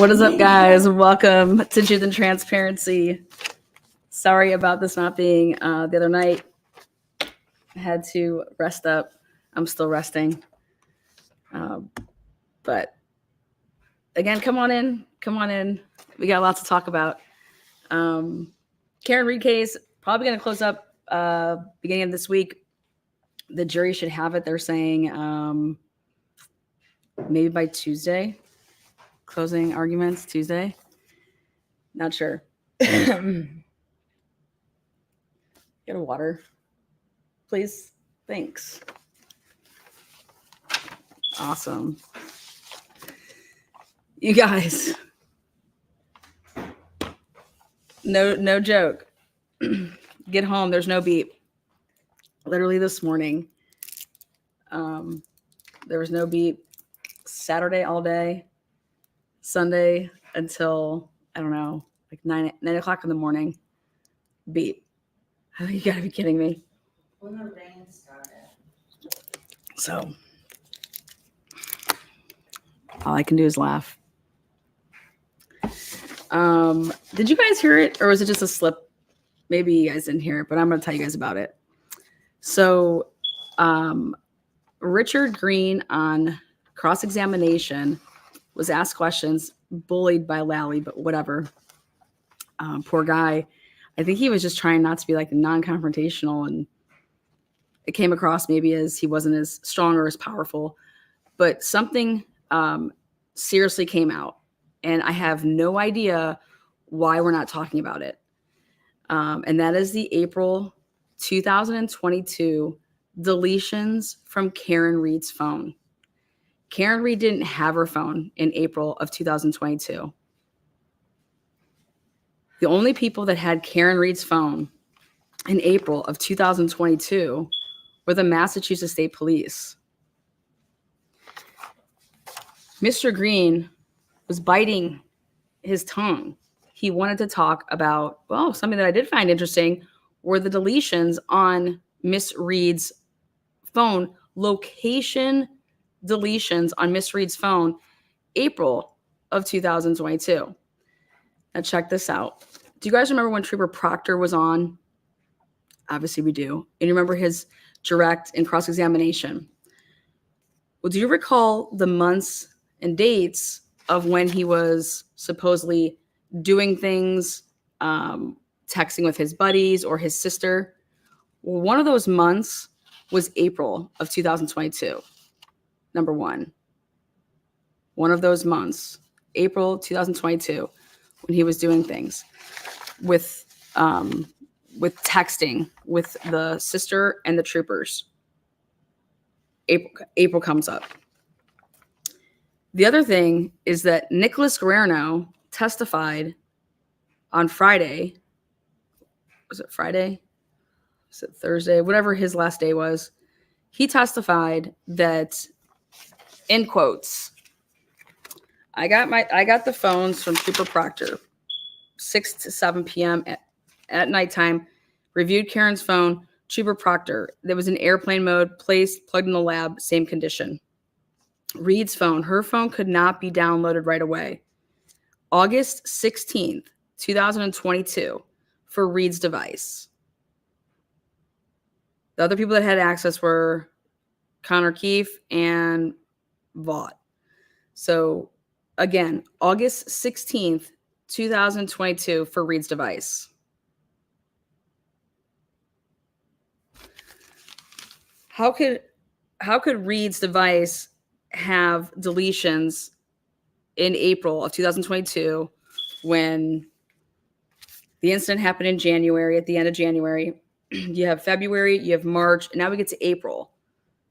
What is up, guys? Welcome to Truth and Transparency. Sorry about this not being the other night. I had to rest up. I'm still resting. But again, come on in. Come on in. We got lots to talk about. Karen Reed case, probably going to close up beginning of this week. The jury should have it. They're saying maybe by Tuesday. Closing arguments Tuesday. Not sure. Get a water, please. Thanks. Awesome. You guys. No joke. Get home. There's no beep. Literally this morning. There was no beep. Saturday all day. Sunday until, I don't know, like 9 o'clock in the morning. Beep. Oh, you gotta be kidding me. When the rain started. So, all I can do is laugh. Did you guys hear it, or was it just a slip? Maybe you guys didn't hear it, but I'm going to tell you guys about it. So, Richard Green on cross-examination was asked questions, bullied by Lally, but whatever. Poor guy. I think he was just trying not to be like non-confrontational, and it came across maybe as he wasn't as strong or as powerful, but something seriously came out, and I have no idea why we're not talking about it. And that is the April 2022 deletions from Karen Reed's phone. Karen Reed didn't have her phone in April of 2022. The only people that had Karen Reed's phone in April of 2022 were the Massachusetts State Police. Mr. Green was biting his tongue. He wanted to talk about, well, something that I did find interesting were the deletions on Miss Reed's phone, location deletions on Miss Reed's phone, April of 2022. Now check this out. Do you guys remember when Trooper Proctor was on? Obviously we do. And you remember his direct and cross-examination. Well, do you recall the months and dates of when he was supposedly doing things, texting with his buddies or his sister? Well, one of those months was April of 2022. Number one. One of those months, April 2022, when he was doing things with texting with the sister and the troopers. April comes up. The other thing is that Nicholas Guerrero testified on Friday. Was it Friday? Was it Thursday? Whatever his last day was. He testified that, in quotes, I got the phones from Trooper Proctor, 6 to 7 p.m. at nighttime, reviewed Karen's phone, Trooper Proctor. There was in airplane mode, placed, plugged in the lab, same condition. Reed's phone, her phone could not be downloaded right away. August 16th, 2022, for Reed's device. The other people that had access were Connor Keefe and Vaught. So, again, August 16th, 2022, for Reed's device. How could Reed's device have deletions in April of 2022 when the incident happened in January, at the end of January? You have February, you have March, and now we get to April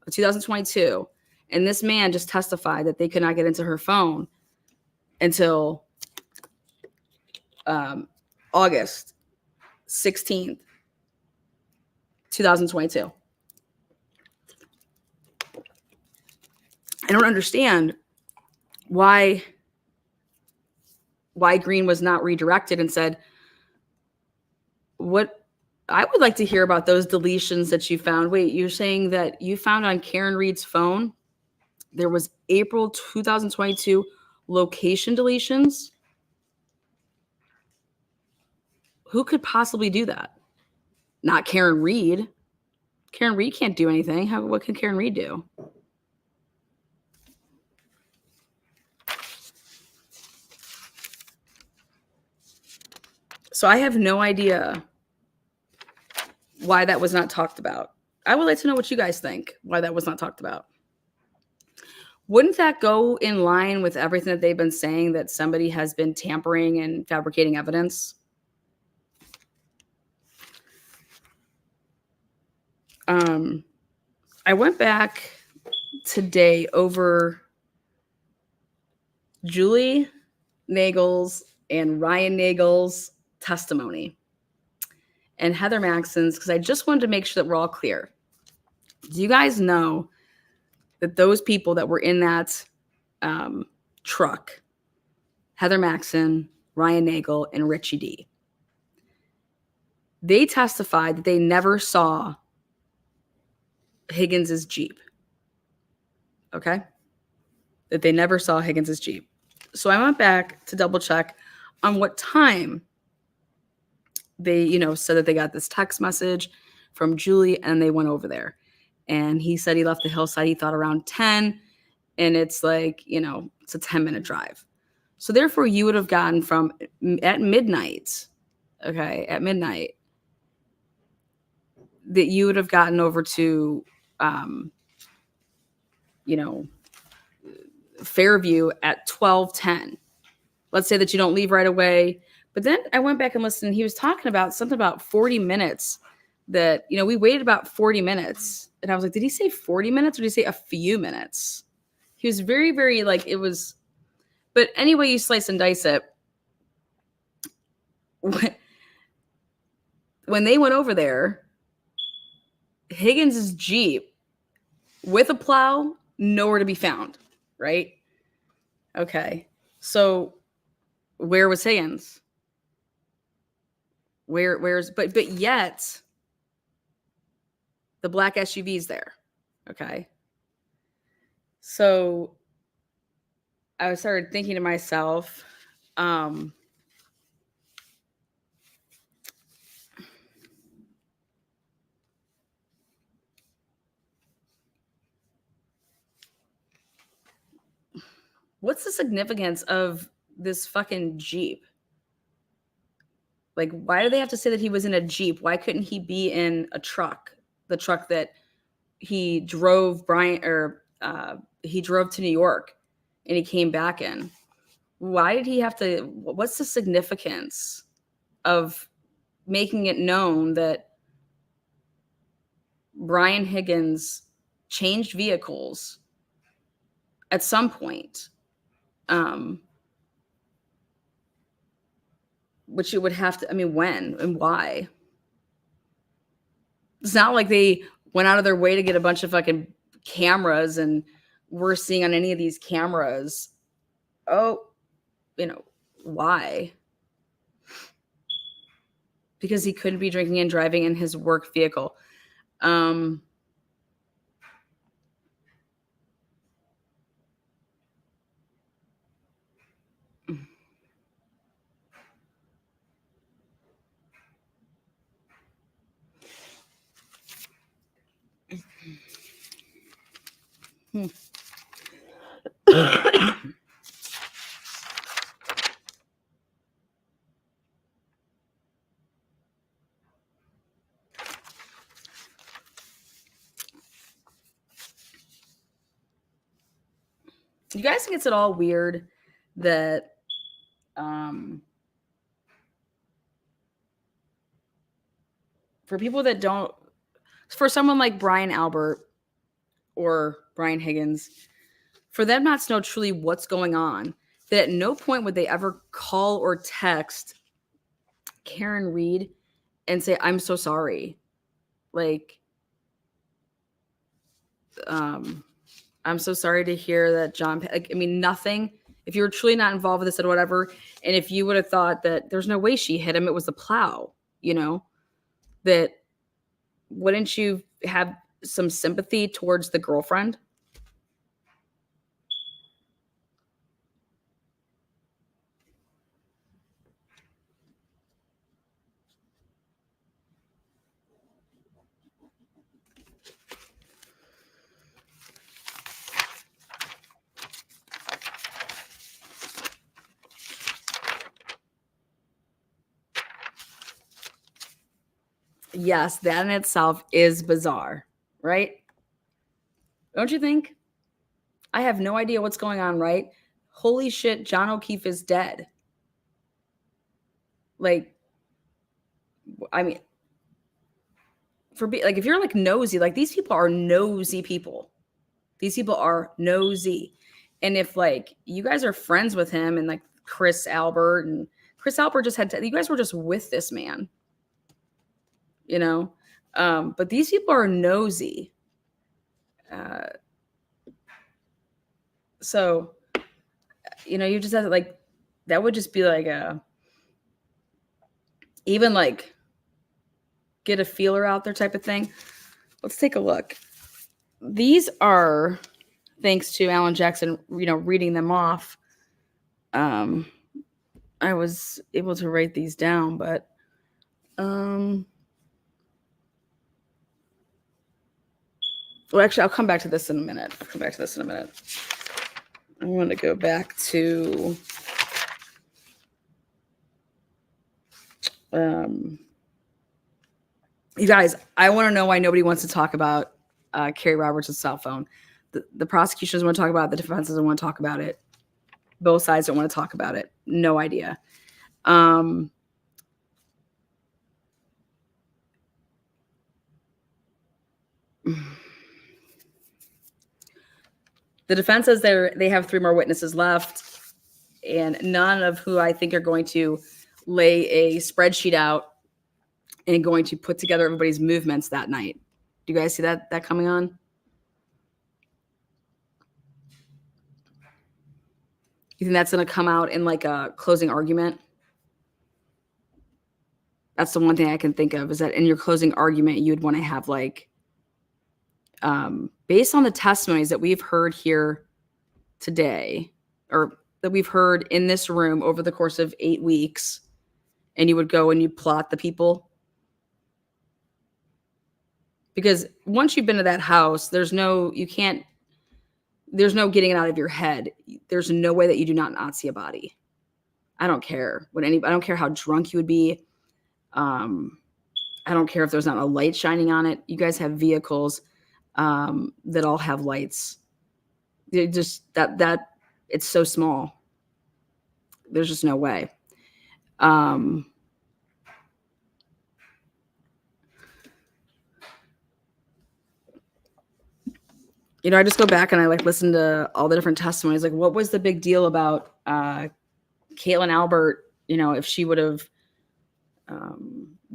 of 2022. And this man just testified that they could not get into her phone until August 16th, 2022. I don't understand why Green was not redirected and said, what I would like to hear about those deletions that you found. Wait, you're saying that you found on Karen Reed's phone, there was April 2022 location deletions. Who could possibly do that? Not Karen Reed. Karen Reed can't do anything. What can Karen Reed do? So I have no idea why that was not talked about. I would like to know what you guys think, why that was not talked about. Wouldn't that go in line with everything that they've been saying, that somebody has been tampering and fabricating evidence? I went back today over Julie Nagel's and Ryan Nagel's testimony and Heather Maxon's, because I just wanted to make sure that we're all clear. Do you guys know that those people that were in that truck, Heather Maxon, Ryan Nagel, and Richie D, they testified that they never saw Higgins's Jeep. Okay? That they never saw Higgins's Jeep. So I went back to double check on what time they, said that they got this text message from Julie and they went over there. And he said he left the hillside, he thought around 10, and it's like, it's a 10-minute drive. So therefore you would have gotten from at midnight, that you would have gotten over to, Fairview at 12:10. Let's say that you don't leave right away. But then I went back and listened. He was talking about something about 40 minutes that, we waited about 40 minutes. And I was like, did he say 40 minutes or did he say a few minutes? He was very, very it was. But anyway, you slice and dice it. When they went over there, Higgins's Jeep with a plow, nowhere to be found, right? Okay. So where was Higgins? But yet the black SUV's there. Okay. So I started thinking to myself, what's the significance of this fucking Jeep? Why do they have to say that he was in a Jeep? Why couldn't he be in a truck? The truck that he drove he drove to New York and he came back in. Why did he have to? What's the significance of making it known that Brian Higgins changed vehicles at some point? Which you would have to, when and why? It's not like they went out of their way to get a bunch of fucking cameras and we're seeing on any of these cameras. Oh, why? Because he couldn't be drinking and driving in his work vehicle. You guys think it's at all weird that for people that don't, for someone like Brian Albert or Brian Higgins, for them not to know truly what's going on, that at no point would they ever call or text Karen Reed and say, I'm so sorry. I'm so sorry to hear that John, nothing. If you were truly not involved with this or whatever, and if you would have thought that there's no way she hit him, it was the plow, that wouldn't you have some sympathy towards the girlfriend? Yes, that in itself is bizarre, right? Don't you think? I have no idea what's going on, right? Holy shit, John O'Keefe is dead. Like, I mean, if you're like nosy, like these people are nosy people. These people are nosy. And if like you guys are friends with him and like Chris Albert just you guys were just with this man, you know? But these people are nosy. Uh, so, you just have to like, that would just be like even like get a feeler out there type of thing. Let's take a look. These are, thanks to Alan Jackson, reading them off. I was able to write these down, but well, actually, I'll come back to this in a minute. I want to go back to you guys. I want to know why nobody wants to talk about Carrie Roberts' cell phone. The prosecution doesn't want to talk about it. The defense doesn't want to talk about it. Both sides don't want to talk about it. No idea. The defense says they have 3 more witnesses left, and none of who I think are going to lay a spreadsheet out and going to put together everybody's movements that night. Do you guys see that coming on? You think that's going to come out in like a closing argument? That's the one thing I can think of, is that in your closing argument, you would want to have like, based on the testimonies that we've heard here today, or that we've heard in this room over the course of 8 weeks, and you would go and you plot the people. Because once you've been to that house, there's no getting it out of your head. There's no way that you do not see a body. I don't care I don't care how drunk you would be. I don't care if there's not a light shining on it. You guys have vehicles that all have lights. They just that it's so small. There's just no way. I just go back and I like listen to all the different testimonies. Like, what was the big deal about Caitlin Albert? If she would have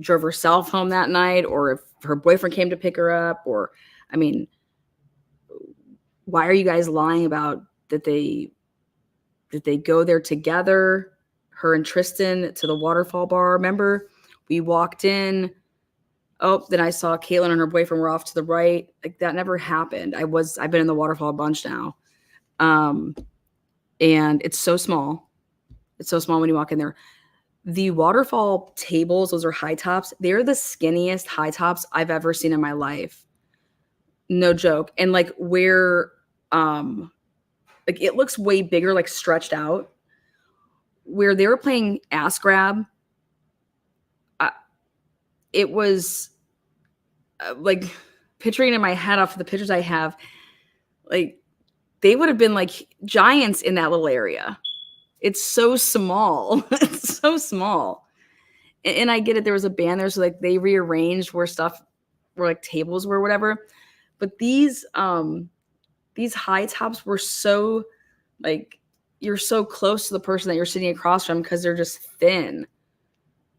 drove herself home that night, or if her boyfriend came to pick her up, or, I mean, why are you guys lying about that they go there together, her and Tristan, to the waterfall bar? Remember, we walked in. Oh, then I saw Caitlin and her boyfriend were off to the right. Like, that never happened. I've been in the waterfall a bunch now. And it's so small. It's so small when you walk in there. The waterfall tables, those are high tops. They're the skinniest high tops I've ever seen in my life. No joke. And like where, like it looks way bigger, like stretched out. Where they were playing ass grab, it was like picturing in my head off of the pictures I have, like they would have been like giants in that little area. It's so small. It's so small. And I get it. There was a band there. So like they rearranged where like tables were, whatever. But these high tops were so like, you're so close to the person that you're sitting across from because they're just thin.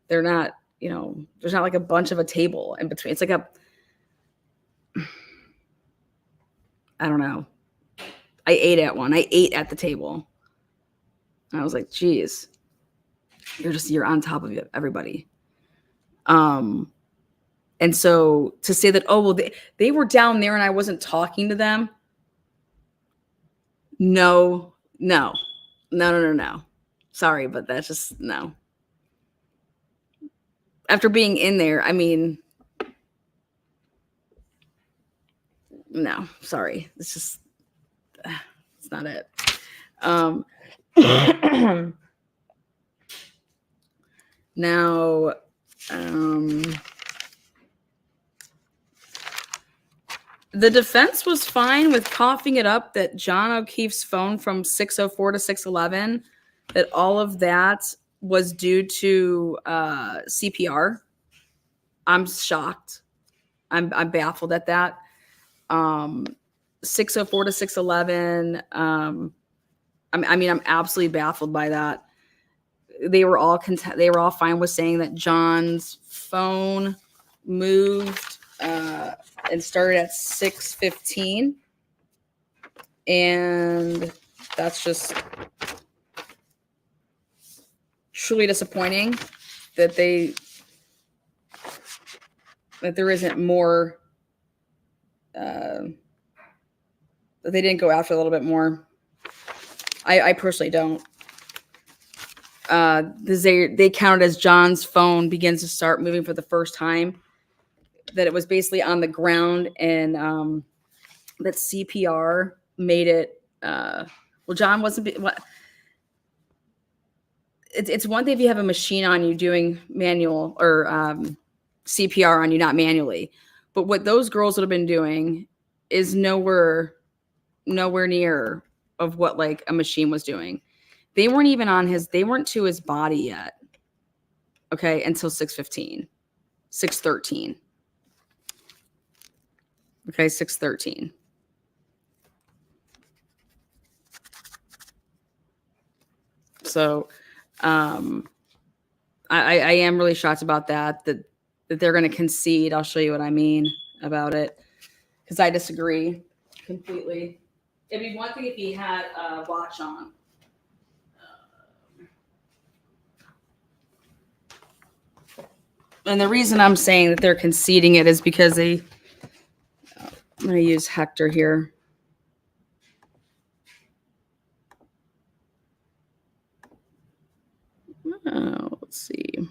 They're not, there's not like a bunch of a table in between. It's like I don't know. I ate at one. I ate at the table. And I was like, geez, you're on top of everybody. And so to say that, oh, well, they were down there and I wasn't talking to them. No. Sorry, but that's just no. After being in there, I mean, no, sorry. It's just, it's not it. Now, The defense was fine with coughing it up that John O'Keefe's phone from 604 to 611, that all of that was due to CPR. I'm shocked. I'm baffled at that. 604 to 611. I mean, I'm absolutely baffled by that. They were all fine with saying that John's phone moved and started at 6:15, and that's just truly disappointing that there isn't more, that they didn't go after a little bit more. I personally don't. They counted as John's phone begins to start moving for the first time, that it was basically on the ground, and that CPR made it. Well, John wasn't. It's one thing if you have a machine on you doing manual or CPR on you, not manually, but what those girls would have been doing is nowhere near of what like a machine was doing. They weren't even they weren't to his body yet. Okay, until 6:15, 6:13. Okay, 6:13. So, I am really shocked about that they're going to concede. I'll show you what I mean about it, because I disagree completely. It'd be one thing if he had a watch on. And the reason I'm saying that they're conceding it is because I'm going to use Hector here. Oh, let's see.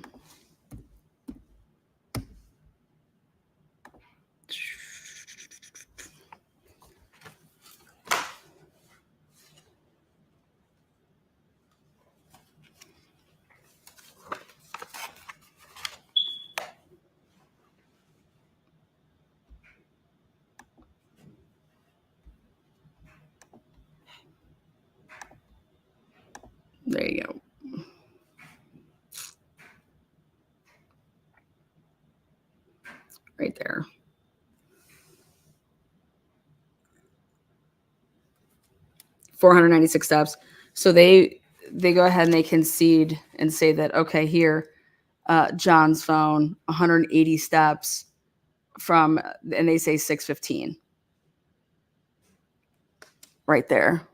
There you go. Right there. $496 steps. So they go ahead and they concede and say that, okay, here, John's phone, 180 steps from, and they say 6:15. Right there.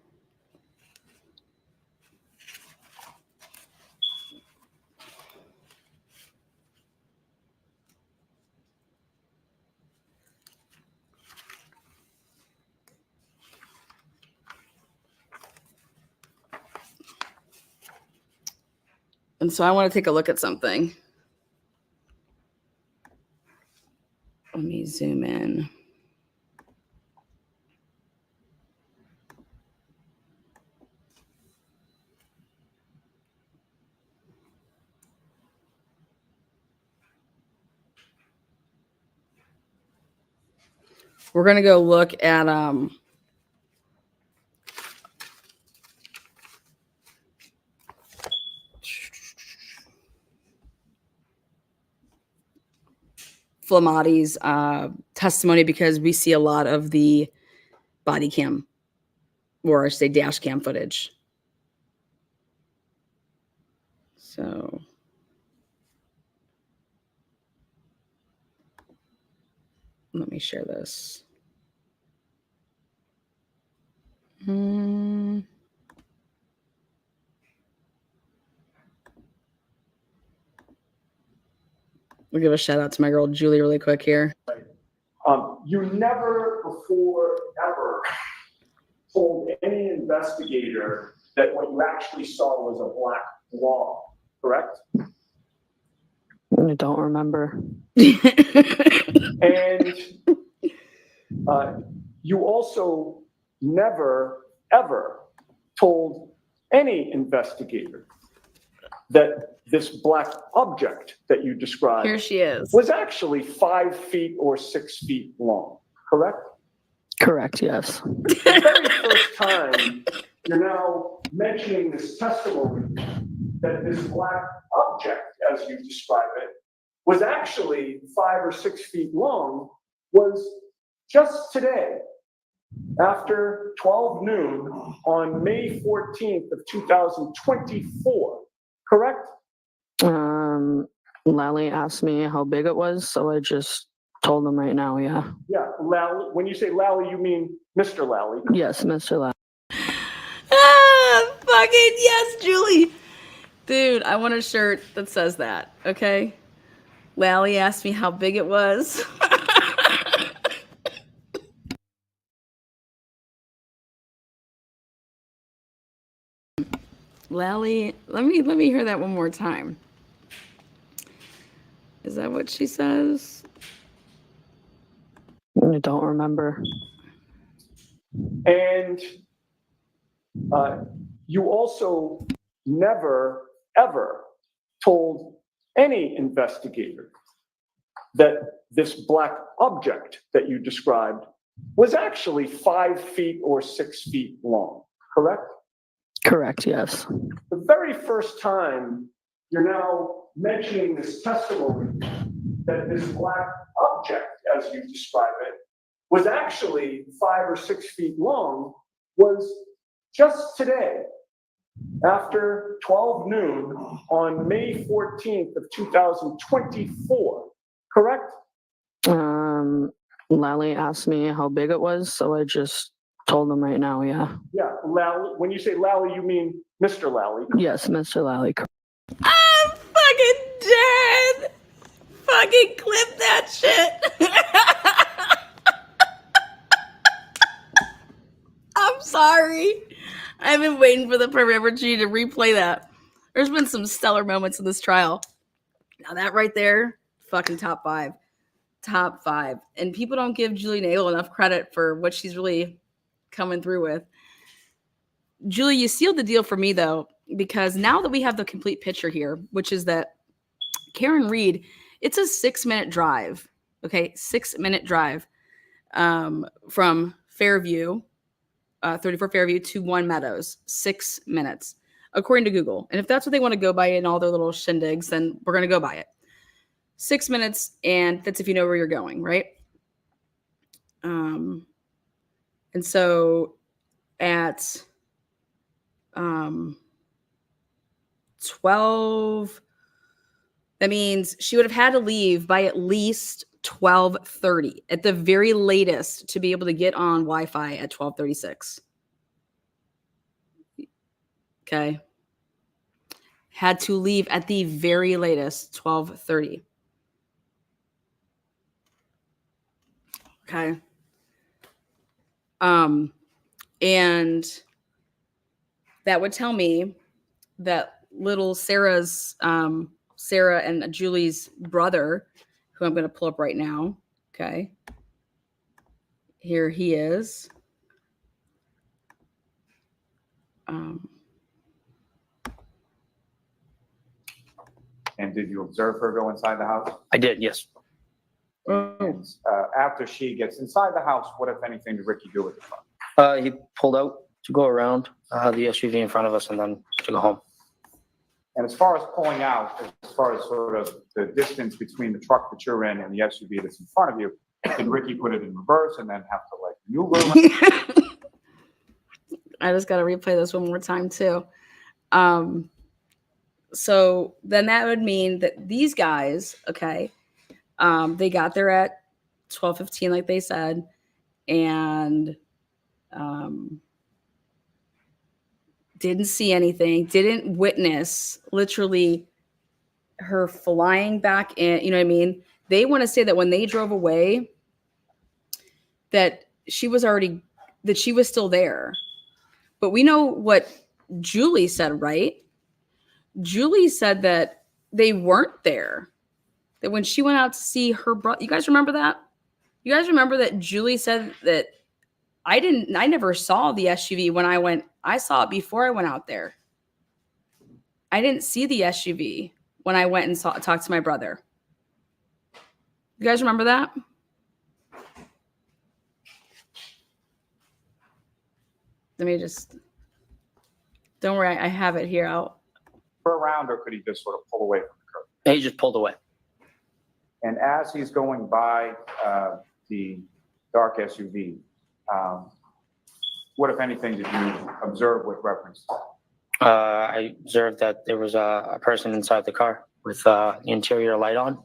And so I want to take a look at something. Let me zoom in. We're going to go look at Flamatti's testimony, because we see a lot of the body cam, or I should say dash cam footage. So let me share this. We'll give a shout out to my girl Julie really quick here. You never before ever told any investigator that what you actually saw was a black blob, correct? I don't remember. And you also never, ever told any investigator that this black object that you described Here she is. was actually 5 feet or 6 feet long, correct? Correct, yes. The very first time you're now mentioning this testimony that this black object, as you describe it, was actually 5 or 6 feet long, was just today, after 12 noon on May 14th of 2024, correct? Lally asked me how big it was, so I just told him right now, yeah. Yeah, Lally. When you say Lally, you mean Mr. Lally. Yes, Mr. Lally. Ah, fucking yes, Julie. Dude, I want a shirt that says that, okay? Lally asked me how big it was. Lally, let me hear that one more time. Is that what she says? I don't remember. And you also never, ever told any investigator that this black object that you described was actually 5 feet or 6 feet long, correct? Correct, yes. The very first time you're now mentioning this testimony that this black object, as you describe it, was actually 5 or 6 feet long, was just today, after 12 noon on May 14th of 2024, correct? Lally asked me how big it was, so I just told him right now, yeah. Yeah, Lally. When you say Lally, you mean Mr. Lally. Yes, Mr. Lally. I'm fucking dead. Fucking clip that shit. I'm sorry. I've been waiting for the perfect opportunity to replay that. There's been some stellar moments in this trial. Now that right there, fucking top 5. Top 5. And people don't give Julie Nagel enough credit for what she's really coming through with. Julie, you sealed the deal for me, though, because now that we have the complete picture here, which is that Karen Reed, it's a 6-minute drive, okay? 6-minute drive from Fairview, 34 Fairview to One Meadows, 6 minutes, according to Google. And if that's what they want to go by in all their little shindigs, then we're going to go by it. 6 minutes, and that's if you know where you're going, right? And so at 12, that means she would have had to leave by at least 12:30 at the very latest to be able to get on Wi-Fi at 12:36. Okay. Had to leave at the very latest 12:30. Okay. And that would tell me that little Sarah's Sarah and Julie's brother, who I'm going to pull up right now. Okay. Here he is. And did you observe her go inside the house? I did, yes. And after she gets inside the house, what, if anything, did Ricky do with the car? He pulled out to go around the SUV in front of us and then to go home. And as far as pulling out, as far as sort of the distance between the truck that you're in and the SUV that's in front of you, did Ricky put it in reverse and then have to like maneuver? I just got to replay this one more time too. So then that would mean that these guys, okay, they got there at 12:15, like they said, and didn't see anything, didn't witness literally her flying back in. You know what I mean? They want to say that when they drove away, that she was still there. But we know what Julie said, right? Julie said that they weren't there. That when she went out to see her brother, you guys remember that? You guys remember that Julie said that I never saw the SUV when I went. I saw it before I went out there. I didn't see the SUV when I went and talked to my brother. You guys remember that? Let me just. Don't worry, I have it here. Around, or could he just sort of pull away from the curb? He just pulled away. And as he's going by the dark SUV, what, if anything, did you observe with reference to that? I observed that there was a person inside the car with the interior light on.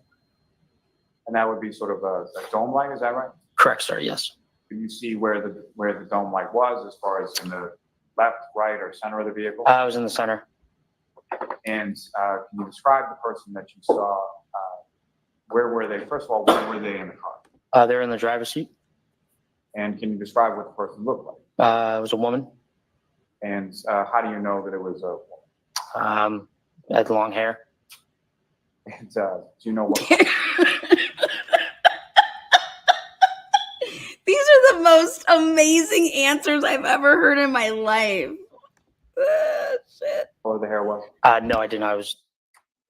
And that would be sort of a dome light, is that right? Correct, sir. Yes. Can you see where the dome light was, as far as in the left, right, or center of the vehicle? I was in the center. And can you describe the person that you saw? Where were they? First of all, where were they in the car? They were in the driver's seat. And can you describe what the person looked like? It was a woman. And how do you know that it was a woman? Had long hair. And do you know what? These are the most amazing answers I've ever heard in my life. Shit. color the hair was? No, I didn't.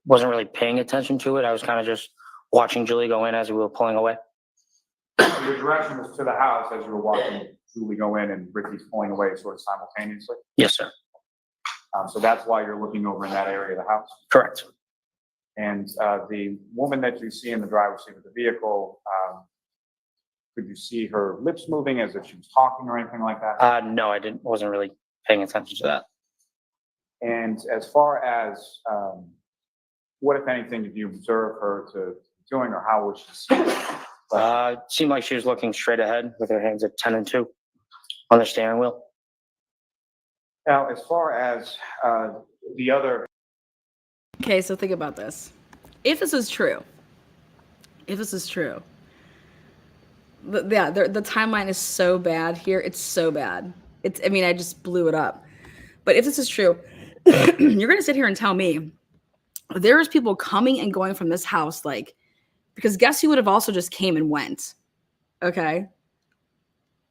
Wasn't really paying attention to it. I was kind of just watching Julie go in as we were pulling away. Your direction was to the house as you were watching Julie go in and Ricky's pulling away sort of simultaneously. Yes, sir. So that's why you're looking over in that area of the house. Correct. And the woman that you see in the driver's seat of the vehicle, could you see her lips moving as if she was talking or anything like that? No, I didn't. Wasn't really paying attention to that. And as far as what, if anything, did you observe her to doing, or how was she? It seemed like she was looking straight ahead with her hands at 10 and 2 on the steering wheel. Now, as far as the other. Okay, so think about this. If this is true, the timeline is so bad here. It's so bad. I just blew it up. But if this is true, you're going to sit here and tell me there's people coming and going from this house, because guess who would have also just came and went? Okay.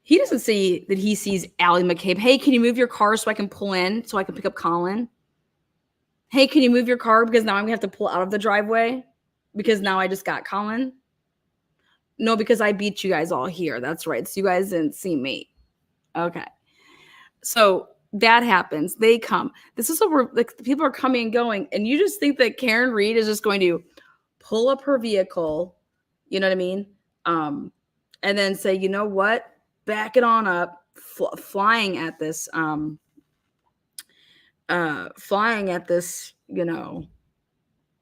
He doesn't see that he sees Allie McCabe. Hey, can you move your car so I can pull in so I can pick up Colin? Hey, can you move your car because now I'm going to have to pull out of the driveway because now I just got Colin? No, because I beat you guys all here. That's right. So you guys didn't see me. Okay. So that happens. They come. This is what we're people are coming and going. And you just think that Karen Reed is just going to pull up her vehicle, you know what I mean? And then say, you know what? Back it on up, flying at this,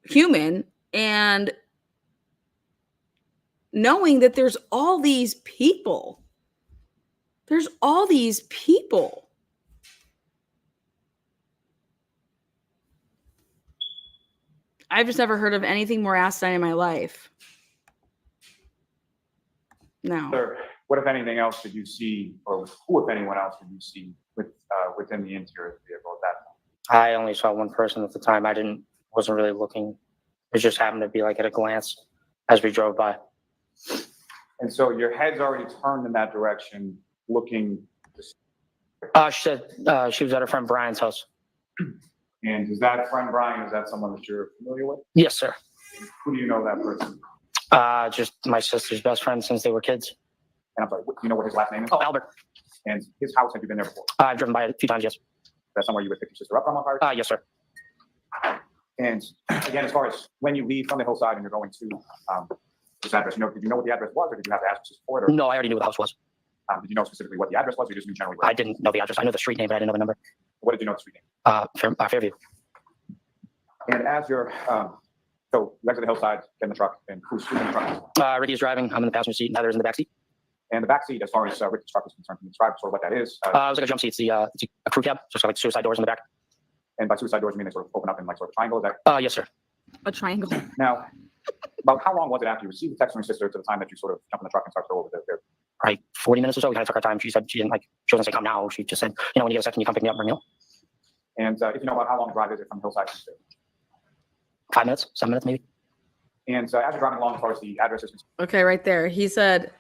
human, and knowing that there's all these people. I've just never heard of anything more asinine in my life. No. Sir, what, if anything else, did you see, or who, if anyone else, did you see within the interior of the vehicle at that point? I only saw one person at the time. Wasn't really looking. It just happened to be at a glance as we drove by. And so your head's already turned in that direction, looking. She said she was at her friend Brian's house. And is that friend Brian? Is that someone that you're familiar with? Yes, sir. Who do you know that person? Just my sister's best friend since they were kids. And I'm sorry, do you know what his last name is? Oh, Albert. And his house, have you been there before? I've driven by it a few times, yes. That's somewhere you would pick your sister up on fire? Yes, sir. And again, as far as when you leave from the hillside and you're going to this address, did you know what the address was, or did you have to ask for support? Or, No, I already knew what the house was. did you know specifically what the address was, or you just knew generally where? I didn't know the address. I knew the street name, but I didn't know the number. What did you know the street name? Fairview. And as you're, so you exit the hillside, get in the truck, and who's in the truck? Ricky's driving. I'm in the passenger seat, and Heather's in the back seat. And the back seat, as far as Ricky's truck is concerned, can you describe sort of what that is? It was like a jump seat. It's a crew cab, so it's got suicide doors in the back. And by suicide doors, you mean they sort of open up in sort of a triangle? Is that? Yes, sir. A triangle. Now, about how long was it after you received the text from your sister to the time that you sort of jumped in the truck and started to go over there? Right, 40 minutes or so. We kind of took our time. She said she wasn't say come now. She just said, when you get a second, you come pick me up and bring me home. And if you know about how long the drive is it from Hillside to the 5 minutes, 7 minutes maybe. And as you're driving along, as far as the address is concerned. Okay, right there. He said,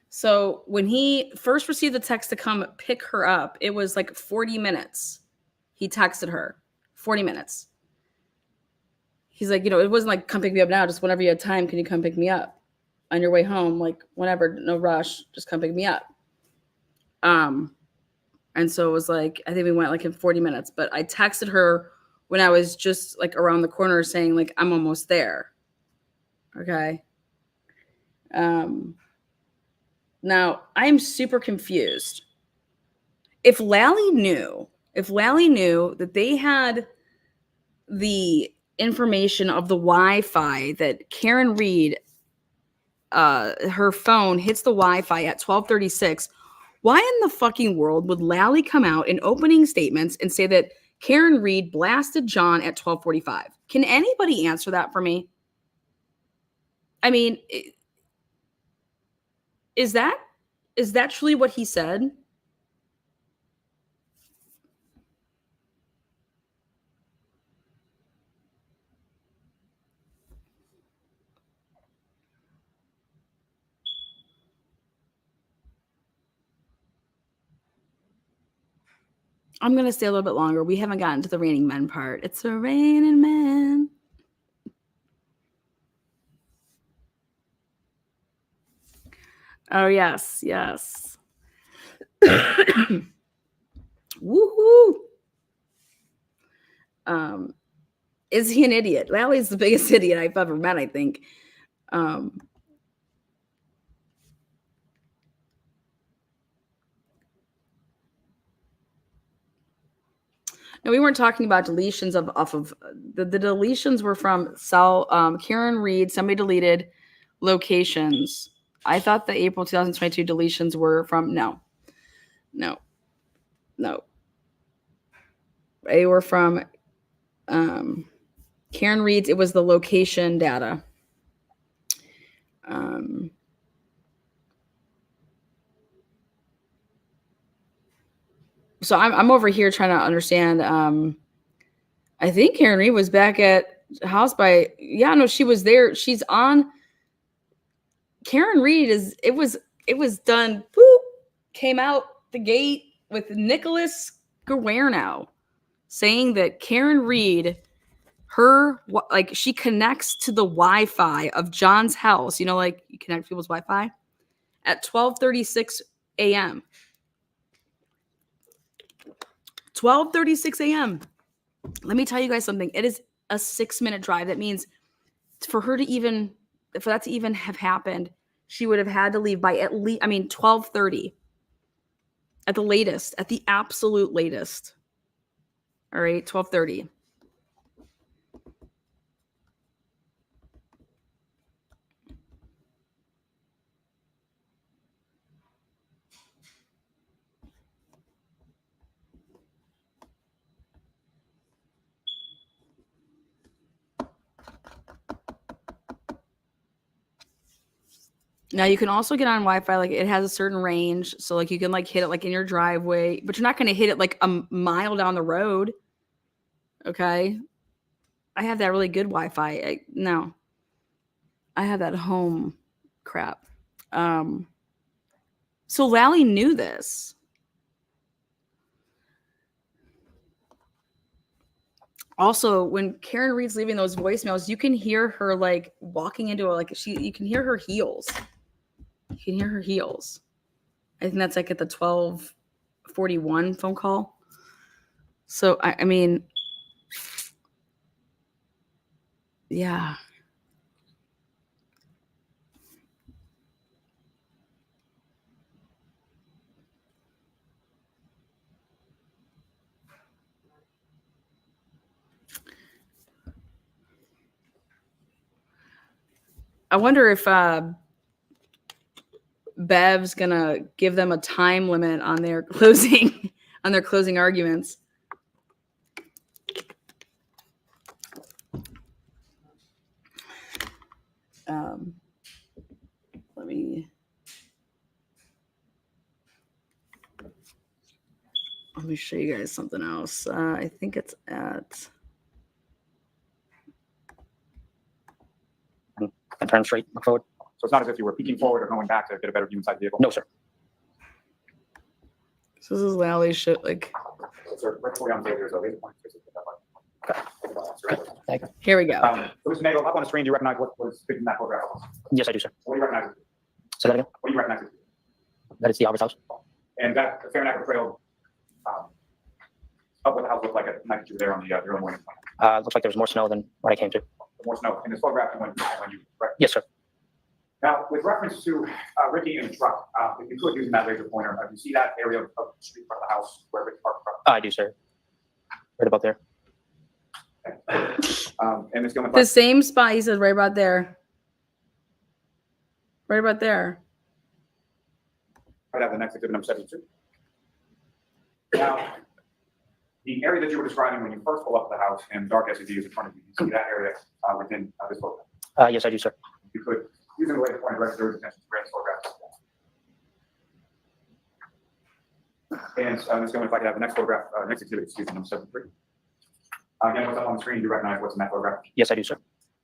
so when he first received the text to come pick her up, it was 40 minutes. He texted her 40 minutes. He's like, it wasn't come pick me up now. Just whenever you have time, can you come pick me up on your way home? Whenever, no rush, just come pick me up. And so it was like, I think we went like in 40 minutes, but I texted her when I was just like around the corner saying like, I'm almost there. Okay. Now I'm super confused. If Lally knew that they had the information of the Wi-Fi that Karen Reed, her phone hits the Wi-Fi at 12:36, why in the fucking world would Lally come out in opening statements and say that Karen Reed blasted John at 12:45? Can anybody answer that for me? I mean, is that truly what he said? I'm going to stay a little bit longer. We haven't gotten to the raining men part. It's a raining man. Oh, yes, yes. Woohoo. Is he an idiot? Lally's the biggest idiot I've ever met, I think. No, we weren't talking about deletions off of the deletions were from Karen Reed. Somebody deleted locations. I thought the April 2022 deletions were from no. They were from Karen Reed's. It was the location data. So I'm over here trying to understand. I think Karen Reed was back at the house by, she was there. She's on. Karen Reed it was done. Boop, came out the gate with Nicholas Guerrero saying that Karen Reed, she connects to the Wi-Fi of John's house. You connect people's Wi-Fi at 12:36 a.m. 12:36 a.m. Let me tell you guys something. It is a 6-minute drive. That means for that to even have happened, she would have had to leave by 12:30 at the latest, at the absolute latest. All right, 12:30. Now you can also get on Wi-Fi, like it has a certain range. So like you can like hit it like in your driveway, but you're not going to hit it like a mile down the road. Okay. I have that really good Wi-Fi. No, I have that home crap. So Lally knew this. Also, when Karen Reed's leaving those voicemails, you can hear her like walking into you can hear her heels. You can hear her heels. I think that's like at the 12:41 phone call. So, I mean, yeah. I wonder if Bev's gonna give them a time limit on their closing arguments. Let me show you guys something else. I think it's at. And turn straight, look forward. So it's not as if you were peeking forward or going back to get a better view inside the vehicle? No, sir. So this is Lally's shit. Like, Sir, right before you're on stage, there's a laser point. Here we go. So Mr. Nagel, up on the screen, do you recognize what was in that photograph? Yes, I do, sir. What do you recognize? Say that again. What do you recognize? That it's the Albert's house. And that the Fairnacle Trail What the house looked like at night that you were there on the early morning. Looks like there was more snow than when I came to. More snow in this photograph when you, right? Yes, sir. Now, with reference to Ricky in the truck, if you could use that laser pointer, you see that area of the street front of the house where Ricky parked from? I do, sir. Right about there. And it's going The same spot, he said, right about there. Right about there. right at the next exhibit number 72. Now, the area that you were describing when you first pull up the house and dark SUV is in front of you, you see that area within this photograph. Yes, I do, sir. If you could, using the laser pointer, direct your attention to the photograph. And I'm just going to, if I could have the next photograph, next exhibit, excuse me, number 73. Again, what's up on the screen, you recognize what's in that photograph. Yes, I do, sir.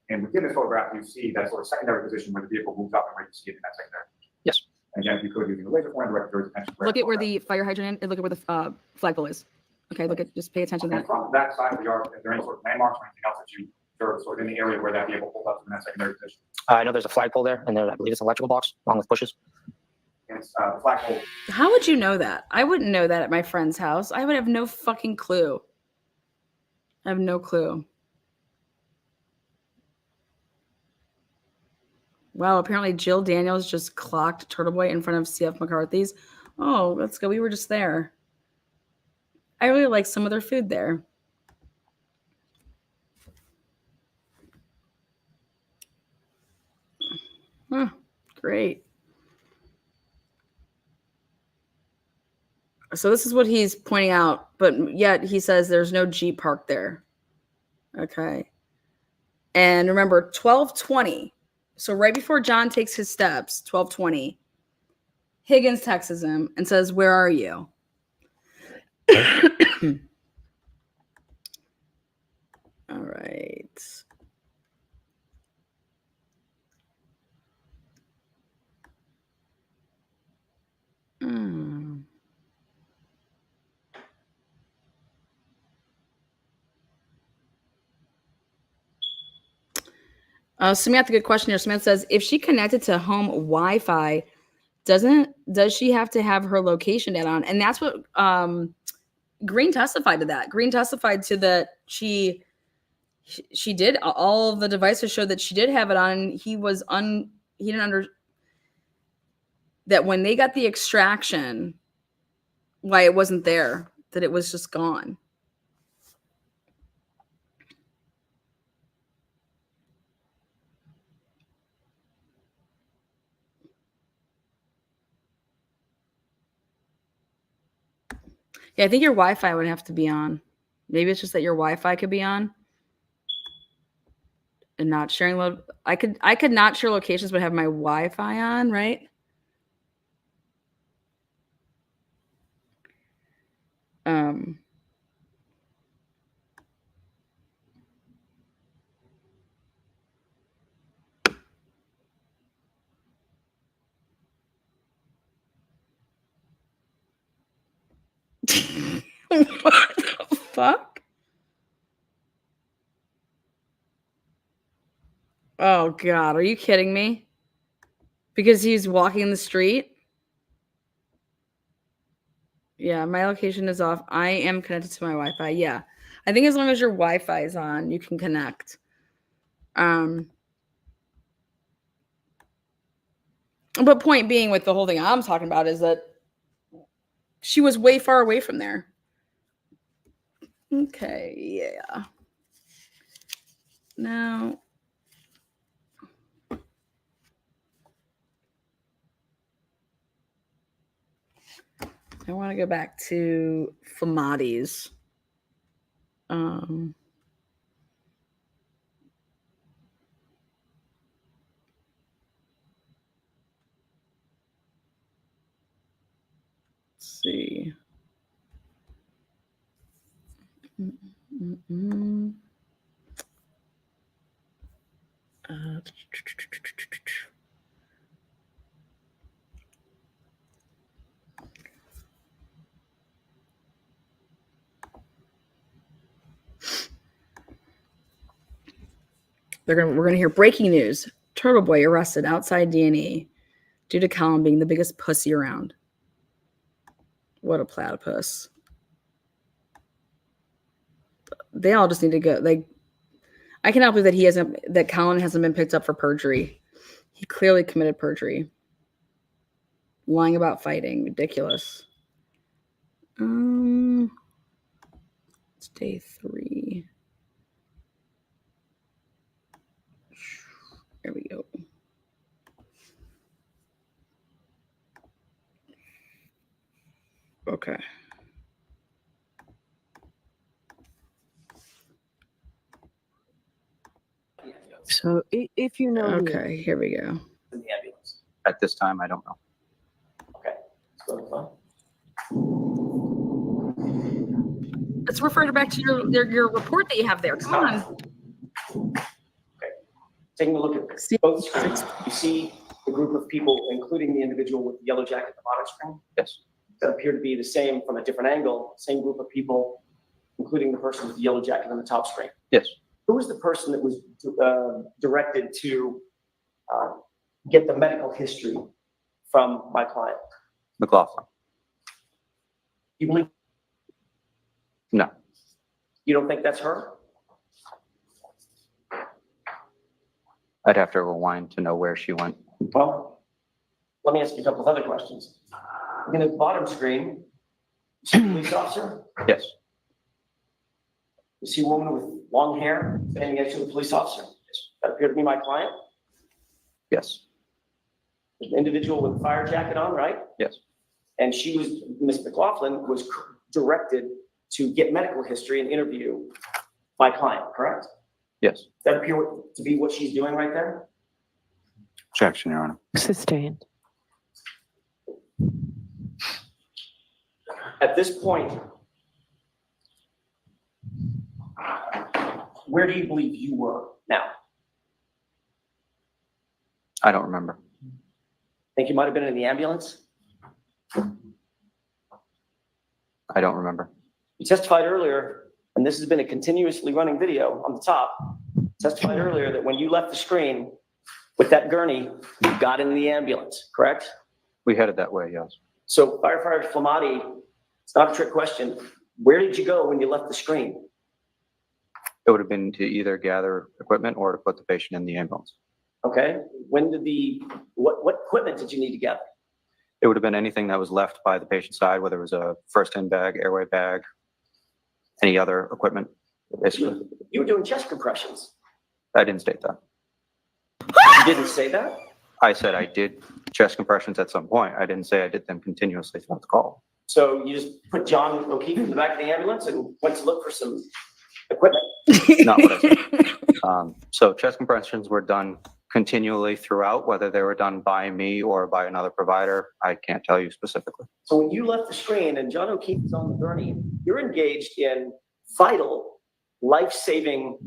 And within this photograph, you see that sort of secondary position where the vehicle moves up and where you see it in that secondary. Yes. And again, if you could, using the laser pointer, direct your attention to Look at where the fire hydrant is, and look at where the flagpole is. Okay, look at, just pay attention to And that. from that side of the yard, is there any sort of landmarks or anything else that you observed sort of in the area where that vehicle pulled up in that secondary position? I know there's a flagpole there, and there, I believe it's an electrical box along with bushes. And it's the flagpole. How would you know that? I wouldn't know that at my friend's house. I would have no fucking clue. I have no clue. Wow, apparently Jill Daniels just clocked Turtle Boy in front of CF McCarthy's. Oh, let's go. We were just there. I really like some of their food there. Huh, great. So this is what he's pointing out, but yet he says there's no Jeep parked there. Okay. And remember, 1220. So right before John takes his steps, 1220, Higgins texts him and says, "Where are you?" All right. Samantha, good question here. Samantha says, if she connected to home Wi-Fi, does she have to have her location net on? And that's what Green testified to that. Green testified to that she did. All of the devices showed that she did have it on. He didn't understand that when they got the extraction, why it wasn't there, that it was just gone. Yeah, I think your Wi-Fi would have to be on. Maybe it's just that your Wi-Fi could be on and not sharing. I could not share locations, but have my Wi-Fi on, right? What the fuck? Oh God, are you kidding me? Because he's walking in the street? Yeah, my location is off. I am connected to my Wi-Fi. Yeah. I think as long as your Wi-Fi is on, you can connect. But point being with the whole thing I'm talking about is that she was way far away from there. Okay, yeah. Now, I want to go back to Flamati's. Let's see. We're gonna hear breaking news. Turtle Boy arrested outside D&E due to Colin being the biggest pussy around. What a platypus. they all just need to go. Like, I cannot believe that Colin hasn't been picked up for perjury. He clearly committed perjury. Lying about fighting, ridiculous. It's day 3. There we go. Okay. So if you know. Okay, here we go. In the ambulance. At this time, I don't know. Okay. So, Let's refer back to your report that you have there. Come on. taking a look at both screens, you see the group of people, including the individual with the yellow jacket at the bottom screen, Yes. that appear to be the same from a different angle, same group of people, including the person with the yellow jacket on the top screen. Yes. Who was the person that was directed to get the medical history from my client? McLaughlin. You believe? No. You don't think that's her? I'd have to rewind to know where she went. Well, let me ask you a couple of other questions. In the bottom screen, you see a police officer? Yes. You see a woman with long hair standing next to the police officer? That appeared to be my client. Yes. There's an individual with a fire jacket on, right? Yes. And she was, Ms. McLaughlin was directed to get medical history and interview my client, correct? Yes. Does that appear to be what she's doing right there? Objection, Your Honor. Sustained. At this point, where do you believe you were now? I don't remember. Think you might have been in the ambulance? I don't remember. You testified earlier, and this has been a continuously running video on the top, testified earlier that when you left the screen with that gurney, you got into the ambulance, correct? We headed that way, yes. So firefighter Flamati, it's not a trick question. Where did you go when you left the screen? It would have been to either gather equipment or to put the patient in the ambulance. Okay, when did what equipment did you need to gather? It would have been anything that was left by the patient's side, whether it was a first-in bag, airway bag, any other equipment, basically. You were doing chest compressions. I didn't state that. You didn't say that? I said I did chest compressions at some point. I didn't say I did them continuously throughout the call. So you just put John O'Keefe in the back of the ambulance and went to look for some equipment? Not what I said. So chest compressions were done continually throughout, whether they were done by me or by another provider. I can't tell you specifically. So when you left the screen and John O'Keefe is on the gurney, you're engaged in vital, life-saving,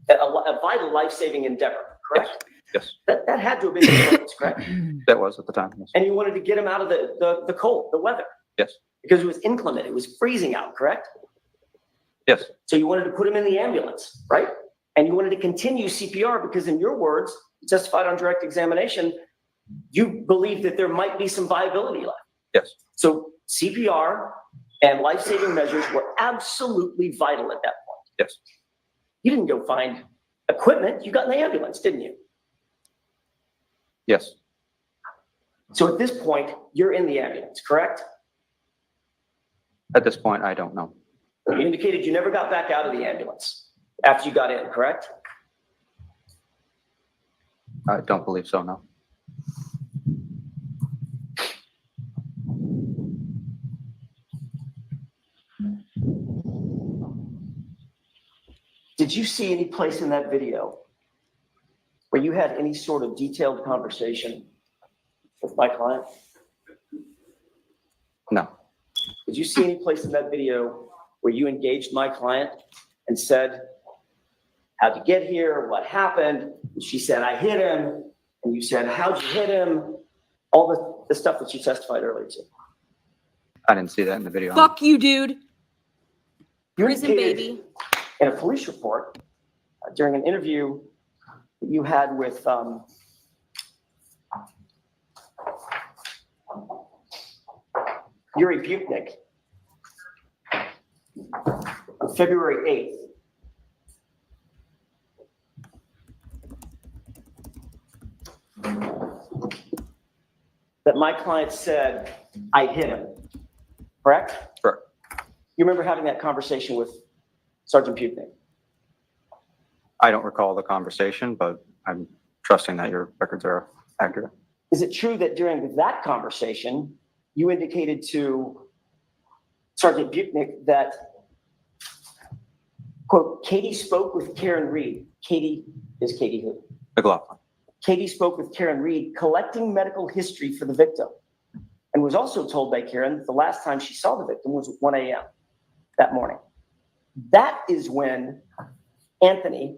a vital life-saving endeavor, correct? Yes, That had to have been your focus, correct? that was at the time. Yes. And you wanted to get him out of the cold, the weather, Yes. because it was inclement, it was freezing out, correct? Yes. So you wanted to put him in the ambulance, right? And you wanted to continue CPR because in your words, you testified on direct examination, you believed that there might be some viability left. Yes. So CPR and life-saving measures were absolutely vital at that point. Yes. You didn't go find equipment, you got in the ambulance, didn't you? Yes. So at this point, you're in the ambulance, correct? At this point, I don't know. You indicated you never got back out of the ambulance after you got in, correct? I don't believe so, no. Did you see any place in that video where you had any sort of detailed conversation with my client? No. Did you see any place in that video where you engaged my client and said, how'd you get here? What happened? And she said, I hit him. And you said, how'd you hit him? All the stuff that you testified earlier to. I didn't see that in the video. Fuck you, dude. You Prison indicated baby. in a police report during an interview that you had with Yuri Butnik. on February 8th, that my client said, I hit him, correct? Correct. You remember having that conversation with Sergeant Putney? I don't recall the conversation, but I'm trusting that your records are accurate. Is it true that during that conversation, you indicated to Sergeant Butnick that, quote, Katie spoke with Karen Reed. Katie is Katie who? McLaughlin. Katie spoke with Karen Reed, collecting medical history for the victim, and was also told by Karen that the last time she saw the victim was at 1 a.m. that morning. That is when Anthony,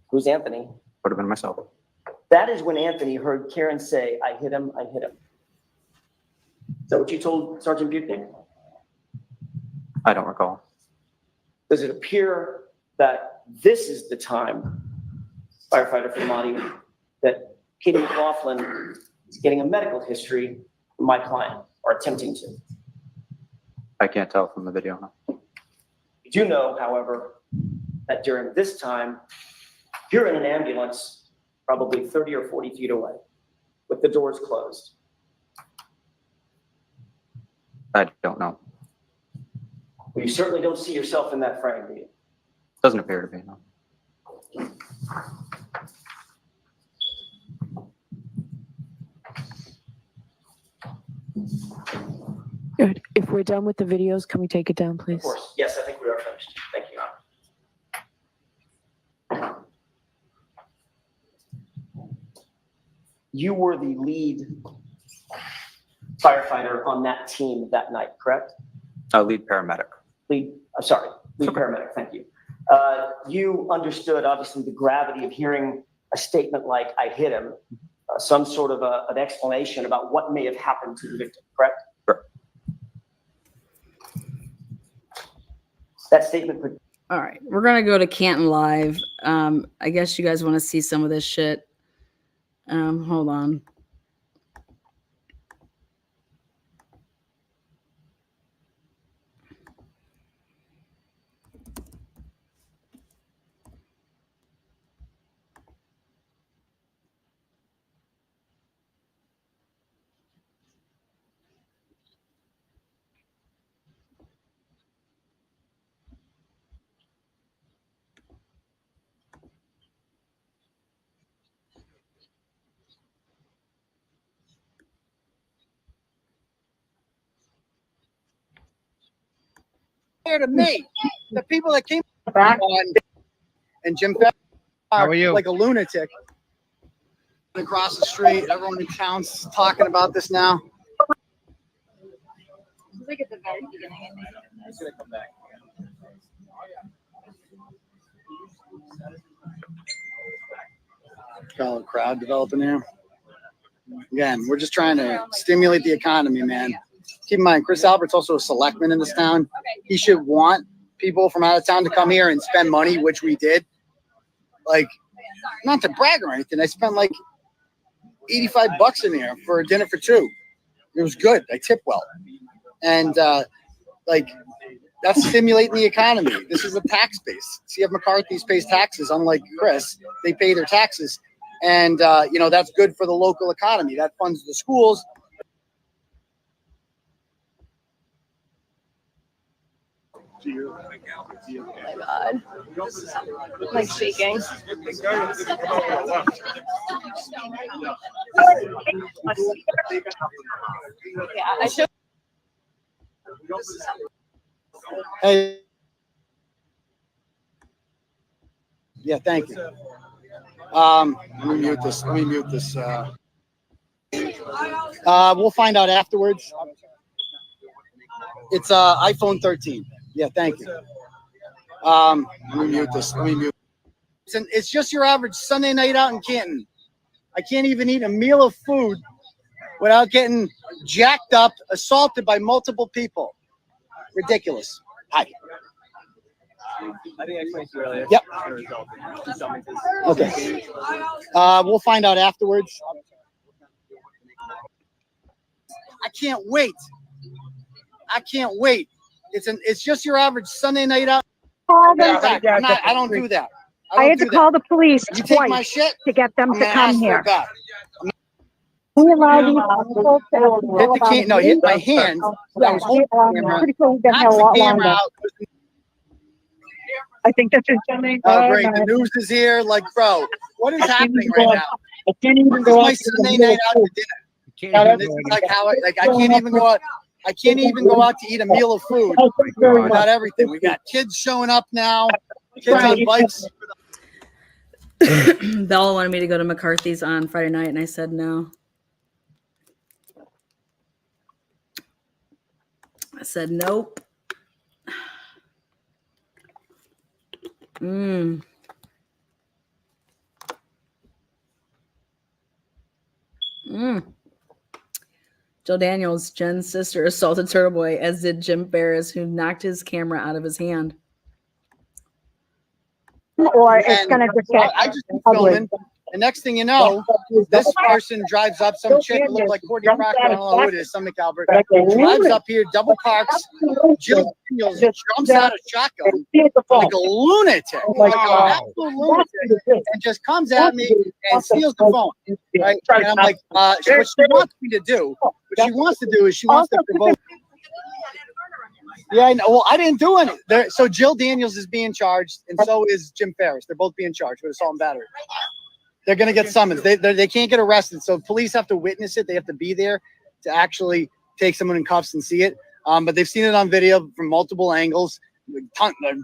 who's Anthony? Would have been myself. That is when Anthony heard Karen say, I hit him, I hit him. Is that what you told Sergeant Butnick? I don't recall. Does it appear that this is the time, firefighter Flamati, that Katie McLaughlin is getting a medical history from my client, or attempting to? I can't tell from the video. No. You do know, however, that during this time, you're in an ambulance probably 30 or 40 feet away with the doors closed. I don't know. Well, you certainly don't see yourself in that frame, do you? Doesn't appear to be, no. Good. If we're done with the videos, can we take it down, Of please? course. Yes, I think we are finished. Thank you, Your Honor. You were the lead firefighter on that team that night, correct? Lead paramedic. Lead paramedic, thank you. You understood, obviously, the gravity of hearing a statement like, I hit him, some sort of an explanation about what may have happened to the victim, correct? Correct. That statement could. All right, we're gonna go to Canton Live. I guess you guys want to see some of this shit. Hold on. Here to me, the people that came back on, and Jim Fe- How are you? like a lunatic across the street. Everyone in town's talking about this now. Got a little crowd developing here. Again, we're just trying to stimulate the economy, man. Keep in mind, Chris Albert's also a selectman in this town. He should want people from out of town to come here and spend money, which we did. Like, not to brag or anything, I spent like $85 in here for a dinner for two. It was good. I tip well. And like, that's stimulating the economy. This is a tax base. C.F. McCarthy's pays taxes, unlike Chris. They pay their taxes. And, you know, that's good for the local economy. That funds the schools. Oh my God. I'm like shaking. Yeah, I should. Hey. Yeah, thank you. Let me mute this. We'll find out afterwards. It's iPhone 13. Yeah, thank you. Let me mute this. It's just your average Sunday night out in Canton. I can't even eat a meal of food without getting jacked up, assaulted by multiple people. Ridiculous. Hi. I think I explained to you earlier. Yep. Okay. We'll find out afterwards. I can't wait. It's just your average Sunday night out. call them. I don't do that. I had to call the police You take my twice shit, to get them I'm to gonna come ask for here. it back. We allowed these people to have control Hit the about can, no, it. hit my hand. I was holding the camera. Pretty sure we've been here a Knocked lot the camera longer. out. I think that's just. Oh, great. The news is here. Like, bro, what is happening right now? I can't even This is my Sunday night out to dinner. This is like how I can't even go out. I can't even go out to eat a meal of food without everything. We got kids showing up now. Kids on bikes. Bella wanted me to go to McCarthy's on Friday night, and I said no. I said nope. Jill Daniels, Jen's sister, assaulted Turtle Boy, as did Jim Ferris, who knocked his camera out of his hand. Or it's gonna just get. I just been filming. The next thing you know, this person drives up, some chick who looked like Courtney Crocker, I don't know who it is, some McAlbert, drives up here, double parks, Jill Daniels jumps out of shotgun like a lunatic, like an absolute lunatic, and just comes at me and steals the phone. Right? And I'm like, what she wants me to do, what she wants to do is she wants to provoke. Yeah, I know. Well, I didn't do any. So Jill Daniels is being charged, and so is Jim Ferris. They're both being charged with assault and battery. They're going to get summons. They can't get arrested. So police have to witness it. They have to be there to actually take someone in cuffs and see it. But they've seen it on video from multiple angles.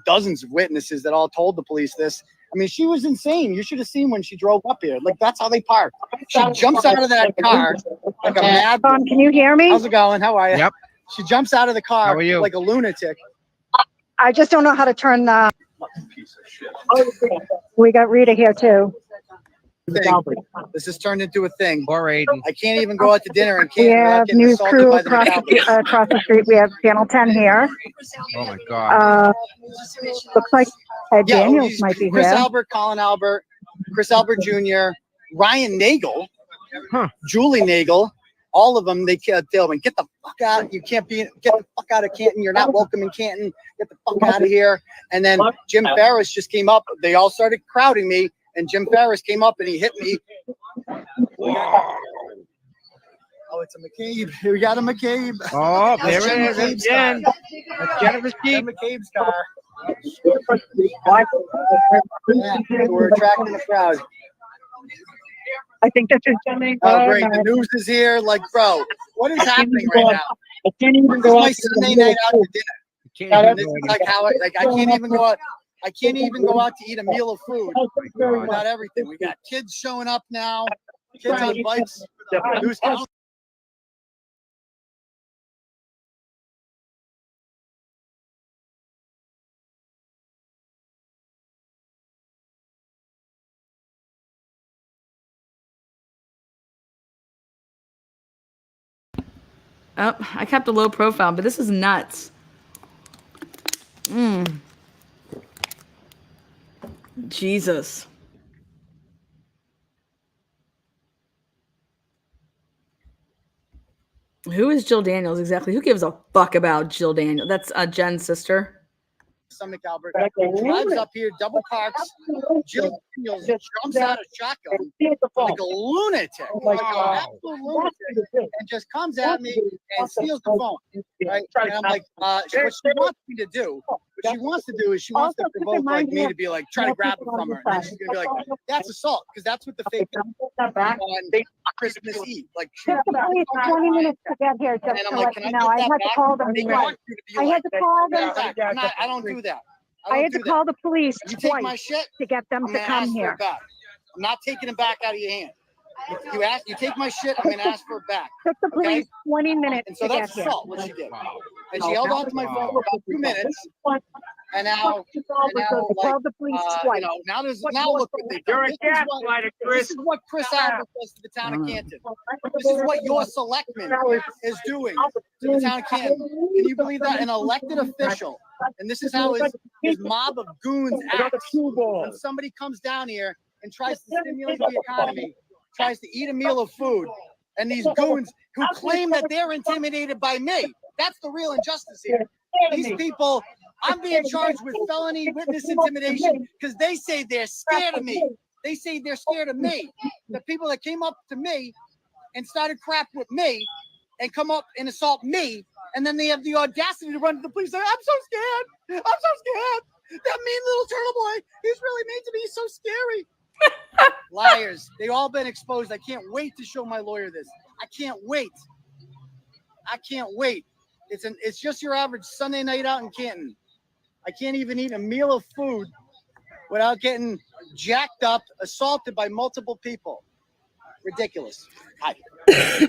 Dozens of witnesses that all told the police this. I mean, she was insane. You should have seen when she drove up here. Like, that's how they park. She jumps out of that car like a mad. Can you hear me? How's it going? How are you? Yep. She jumps out of the car How are you? like a lunatic. I just don't know how to turn the. We got Rita here too. This has turned into a thing. Or Aiden. I can't even go out to dinner and We can't without have getting news assaulted crew by the McAlbert. across the street. We have Channel 10 here. Oh my God. Looks like Daniels he's might be Chris here. Albert, Colin Albert, Chris Albert Jr., Ryan Nagel, Julie Nagel, all of them. They can't tell me, get the fuck out. You can't be, get the fuck out of Canton. You're not welcome in Canton. Get the fuck out of here. And then Jim Ferris just came up. They all started crowding me. And Jim Ferris came up and he hit me. Oh, it's a McCabe. We got a McCabe. Oh, That's there it Jen is McCabe's again. car. That's Jennifer's Jen Jeep. McCabe's car. Yeah, we're attracting the crowd. I think that's just something. Oh, great. The news is here. Like, bro, what is happening right now? I can't even This is my Sunday night out to dinner. Can't This even is go like how I can't even go out. I can't even go out to eat a meal of food without everything. We got kids showing up now. Kids on bikes. News council. Oh, I kept a low profile, but this is nuts. Jesus. Who is Jill Daniels exactly? Who gives a fuck about Jill Daniels? That's Jen's sister. Some McAlbert drives up here, double parks. Jill Daniels jumps out of shotgun like a lunatic, like an absolute lunatic, and just comes at me and steals the phone. Right? And I'm like, what she wants me to do, what she wants to do is she wants to provoke like me to be like, try to grab it from her. And then she's gonna be like, that's assault, because that's what the fake on Christmas Eve. Like, Took the police 20 minutes to get here just and to I'm like, let can you I know. I get had that to back? call them. They want you to be I like, had to call them. I don't do that. I had to call the police You take my twice shit, to get them I'm to gonna come ask for here. it back. I'm not taking it back out of your hand. You take my shit, I'm gonna ask for it back. Took the police 20 minutes And so to get that's here. assault, what she did. And she held on to my phone for about 2 minutes. And now, Called the police twice. now look what they do. This is what Chris Albert does to the town of Canton. This is what your selectman is doing to the town of Canton. Can you believe that? An elected official. And this is how his mob of goons acts. When somebody comes down here and tries to stimulate the economy, tries to eat a meal of food, and these goons who claim that they're intimidated by me. That's the real injustice here. These people I'm being charged with felony witness intimidation because they say they're scared of me. They say they're scared of me. The people that came up to me and started crap with me and come up and assault me, and then they have the audacity to run to the police. Like, I'm so scared. I'm so scared. That mean little turtle boy, he's really mean to me. He's so scary. Liars. They all been exposed. I can't wait to show my lawyer this. I can't wait. I can't wait. It's just your average Sunday night out in Canton. I can't even eat a meal of food without getting jacked up, assaulted by multiple people. Ridiculous. Hi. I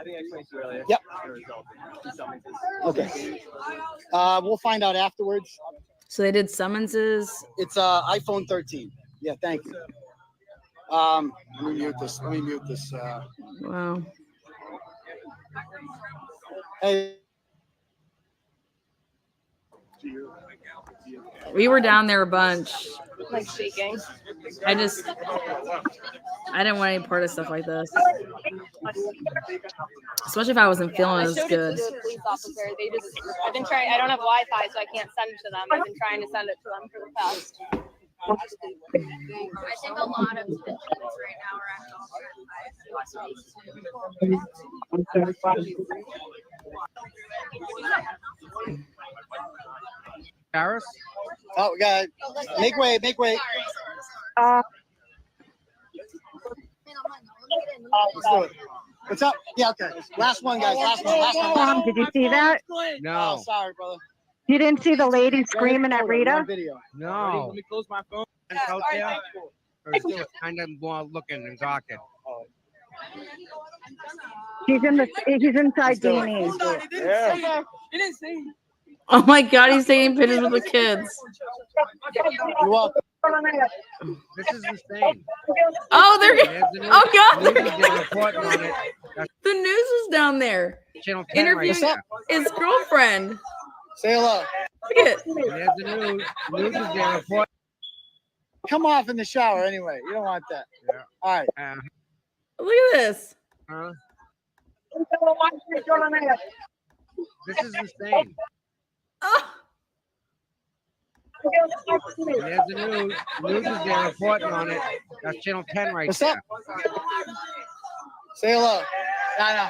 think I explained to you earlier. Yep. The result. Okay. We'll find out afterwards. So they did summonses. It's iPhone 13. Yeah, thank you. Let me mute this. Wow. Hey. We were down there a bunch. Like shaking. I didn't want any part of stuff like this. Especially if I wasn't feeling as I showed good. it to the police officer. I've been trying, I don't have Wi-Fi, so I can't send it to them. I've been trying to send it to them for the past. I think a lot of tensions right now are at Paris? Oh, we got make way. Let's do it. What's up? Yeah, okay. Last one, guys. Last one. Did you see that? No. Oh, sorry, brother. You didn't see the lady screaming at Rita? Video. No. Let me close my phone. Out there? Or is it kind of more looking and gawking? He's inside Deanie. Yeah. It didn't say. Oh my God, he's taking pictures with the kids. You're welcome. This is insane. Oh, oh God. Reporting on it. That's The news is down there. Channel 10 right Interviewing there. his girlfriend. Say hello. Look at it. And there's the news. News is there reporting. Come off in the shower anyway. You don't want that. Yeah. All right. Look at this. Huh? This is insane. Oh. And there's the news. News is there reporting on it. That's Channel 10 right What's there. up? Say hello. No.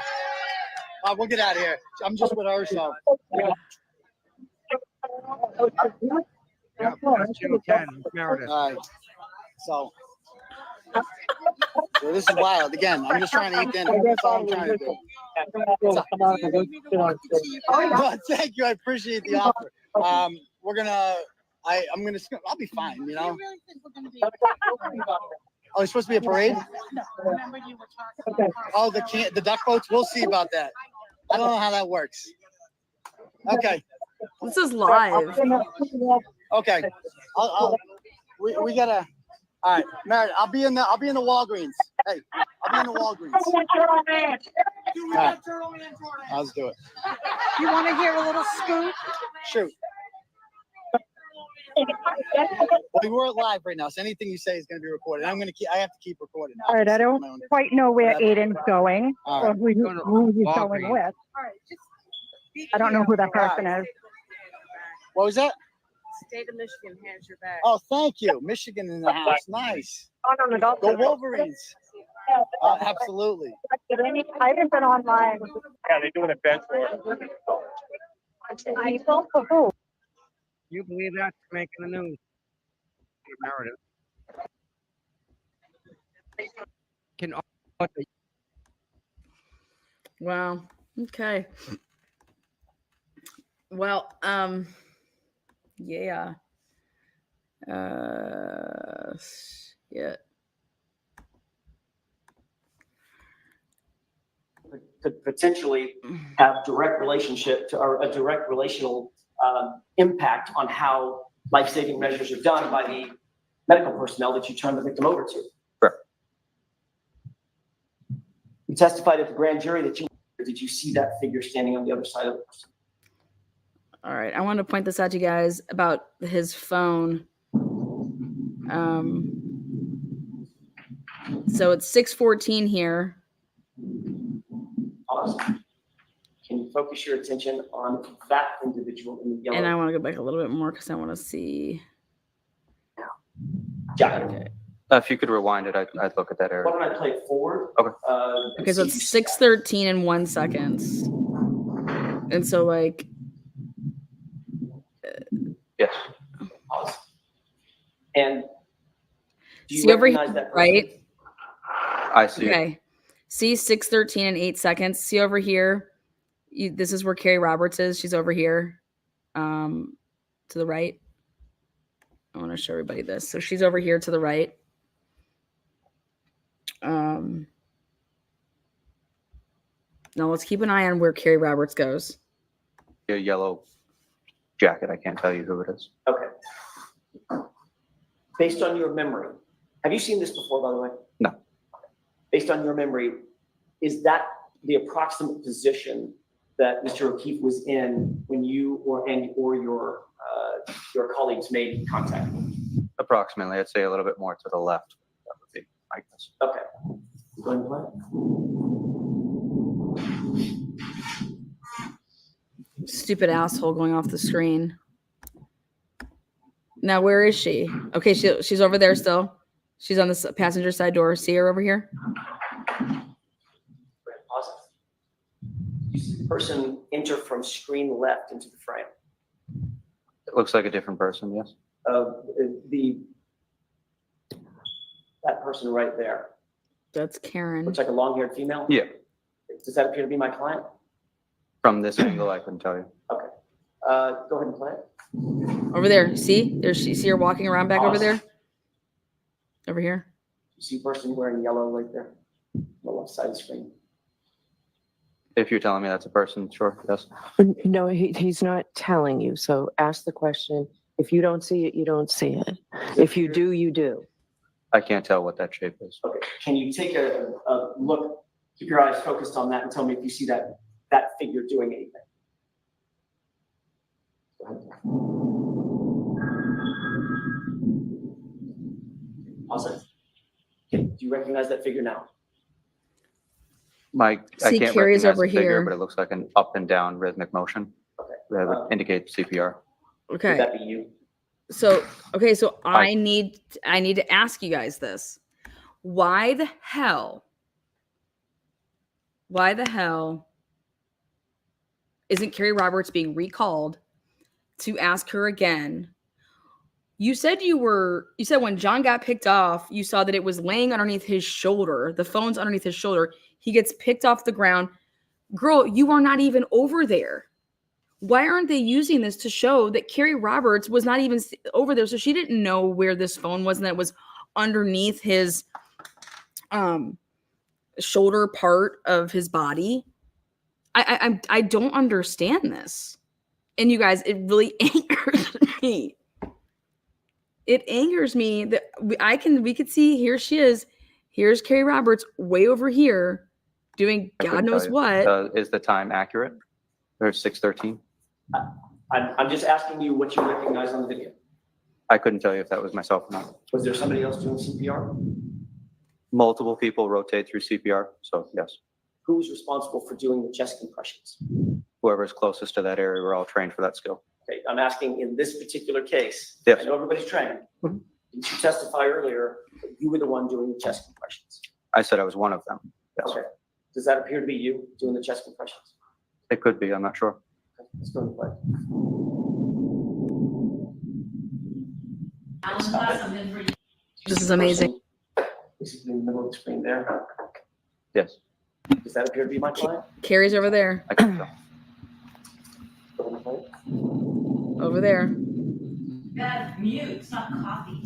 We'll get out of here. I'm just with her, so. Yep, that's Channel 10. Meredith. All right. So this is wild. Again, I'm just trying to eat dinner. That's all I'm trying to do. Oh, thank you. I appreciate the offer. We're gonna. I'll be fine. You know. Oh, it's supposed to be a parade. Oh, the duck boats. We'll see about that. I don't know how that works. Okay. This is live. Okay. We gotta. All right, Meredith. I'll be in the Walgreens. Hey, I'll be in the Walgreens. All right. Let's do it. You want to hear a little scoop? Shoot. We were live right now, so anything you say is going to be recorded. I have to keep recording. All right, I don't quite know where Aiden's going All or right. who he's going with. I don't know who that person is. What was that? State of Michigan has your back. Oh, thank you. Michigan in the house. Nice. Go Wolverines. Absolutely. I haven't been online. Yeah, they're doing a bench for Who? You believe that's making the news? Meredith. Wow. Okay. Well, yeah. Yeah. Could potentially have direct relationship to, or a direct relational impact on how life-saving measures are done by the medical personnel that you turn the victim over to. Sure. You testified at the grand jury that did you see that figure standing on the other side of the person? All right. I want to point this out to you guys about his phone. So it's 6:14 here. Awesome. Can you focus your attention on that individual in the yellow? And I want to go back a little bit more because I want to see. jacket? Okay. If you could rewind it, I'd look at that Why area. don't I play it forward? Okay. Okay, so it's 6:13 and 1 seconds. And so like Yes. Pause. And do you see over recognize here, that person? right? I see it. Okay. See 6:13 and 8 seconds. See over here. This is where Carrie Roberts is. She's over here. To the right. I want to show everybody this. So she's over here to the right. Now let's keep an eye on where Carrie Roberts goes. A yellow jacket. I can't tell you who it is. Okay. Based on your memory, have you seen this before, by the way? No. Based on your memory, is that the approximate position that Mr. O'Keefe was in when you or your colleagues made contact? Approximately, I'd say a little bit more to the left. That would be my guess. Okay. Go ahead and play. Stupid asshole going off the screen. Now where is she? Okay, she's over there still. She's on the passenger side door. See her over here? Pause it. You see the person enter from screen left into the frame. It looks like a different person, yes. That person right there. That's Karen. Looks like a long-haired female? Yeah. Does that appear to be my client? From this angle, I couldn't tell you. Okay. Go ahead and play it. Over there. See? See her walking around back over there? Over here. You see a person wearing yellow right there on the left side of the screen. If you're telling me that's a person, sure, yes. No, he's not telling you. So ask the question. If you don't see it, you don't see it. If you do, you do. I can't tell what that shape is. Okay. Can you take a look, keep your eyes focused on that and tell me if you see that figure doing anything? Go ahead. Pause it. Okay. Do you recognize that figure now? I See, can't Carrie's recognize over the figure, here. but it looks like an up and down rhythmic motion. Okay. That would indicate CPR. Okay. Would that be you? So I need to ask you guys this. Why the hell isn't Carrie Roberts being recalled to ask her again? You said when John got picked off, you saw that it was laying underneath his shoulder. The phone's underneath his shoulder. He gets picked off the ground. Girl, you are not even over there. Why aren't they using this to show that Carrie Roberts was not even over there? So she didn't know where this phone was and that it was underneath his shoulder part of his body. I don't understand this. And you guys, it really angers me. It angers me that we could see, here she is. Here's Carrie Roberts way over here doing God knows what. Is the time accurate? There's 6:13. I'm just asking you what you recognize on the video. I couldn't tell you if that was myself or not. Was there somebody else doing CPR? Multiple people rotate through CPR, so yes. Who was responsible for doing the chest compressions? Whoever's closest to that area, we're all trained for that skill. Okay, I'm asking in this particular case. Yes. I know everybody's trained. Did you testify earlier that you were the one doing the chest compressions? I said I was one of them. Yes. Okay. Does that appear to be you doing the chest compressions? It could be, I'm not sure. Okay, let's go and play. This is amazing. Basically in the middle of the screen there. Yes. Does that appear to be my client? Carrie's over there. I couldn't tell. Go ahead and play it. Over there. That's mute, it's not coffee.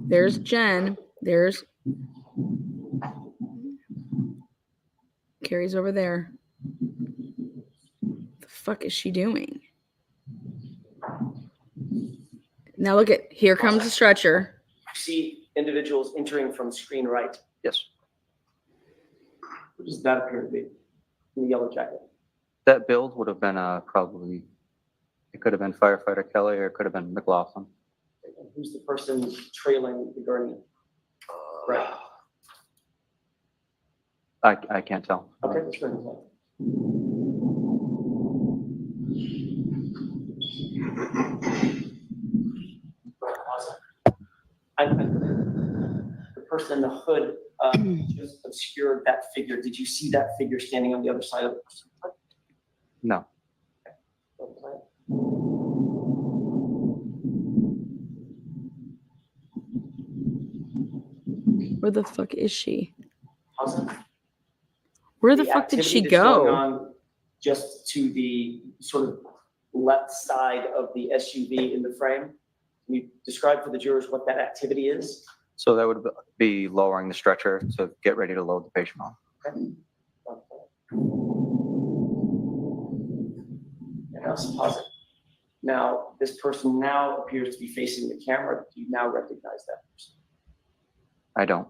There's Jen. There's Carrie's over there. The fuck is she doing? Now look at, here comes the stretcher. You see individuals entering from screen right. Yes. What does that appear to be in the yellow jacket? That build would have been probably, it could have been firefighter Kelly or it could have been McLaughlin. who's the person trailing the gurney? Right. I can't tell. Okay, let's go ahead. The person in the hood just obscured that figure. Did you see that figure standing on the other side of the person? No. Where the fuck is she? Awesome. Where the fuck did she activity that's going go? on just to the sort of left side of the SUV in the frame. Can you describe for the jurors what that activity is? So that would be lowering the stretcher to get ready to load the patient on. And I'll pause it. Now, this person now appears to be facing the camera. Do you now recognize that person? I don't.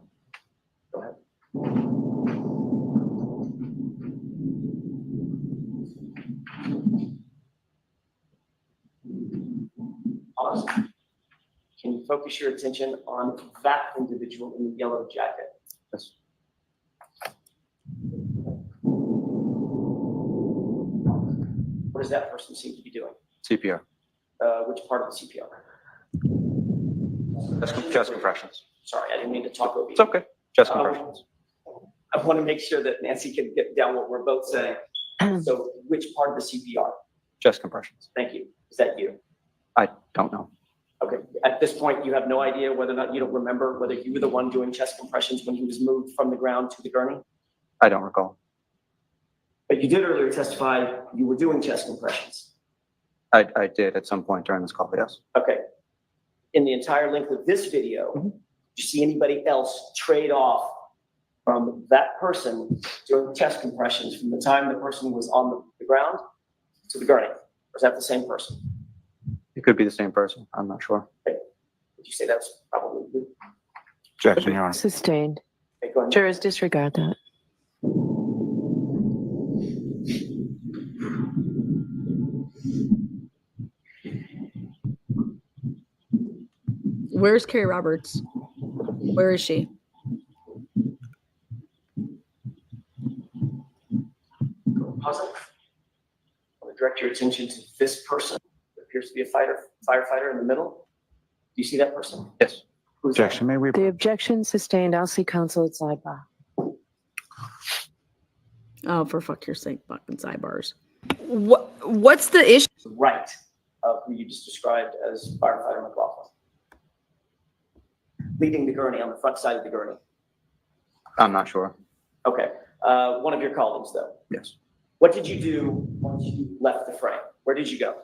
Go ahead. Pause. Can you focus your attention on that individual in the yellow jacket? Yes. What does that person seem to be doing? CPR. Which part of the CPR? Chest compressions. Sorry, I didn't mean to talk over you. It's okay. Chest compressions. I want to make sure that Nancy can get down what we're both saying. So which part of the CPR? Chest compressions. Thank you. Is that you? I don't know. Okay. At this point, you have no idea whether or not, you don't remember whether you were the one doing chest compressions when he was moved from the ground to the gurney? I don't recall. But you did earlier testify you were doing chest compressions. I did at some point during this call, yes. Okay. In the entire length of this video, did you see anybody else trade off from that person doing chest compressions from the time the person was on the ground to the gurney? Or is that the same person? It could be the same person. I'm not sure. Okay. Would you say that's probably you? Objection, Your Honor. Sustained. Okay, go ahead. Jurors disregard that. Where's Carrie Roberts? Where is she? Pause it. I want to direct your attention to this person. It appears to be a firefighter in the middle. Do you see that person? Yes. Who's that? Objection, may we? The objection sustained. I'll see counsel at sidebar. Oh, for fuck your sake, fucking sidebars. What's the issue? Right of who you just described as firefighter McLaughlin. Leading the gurney on the front side of the gurney. I'm not sure. Okay. One of your colleagues, though. Yes. What did you do once you left the frame? Where did you go?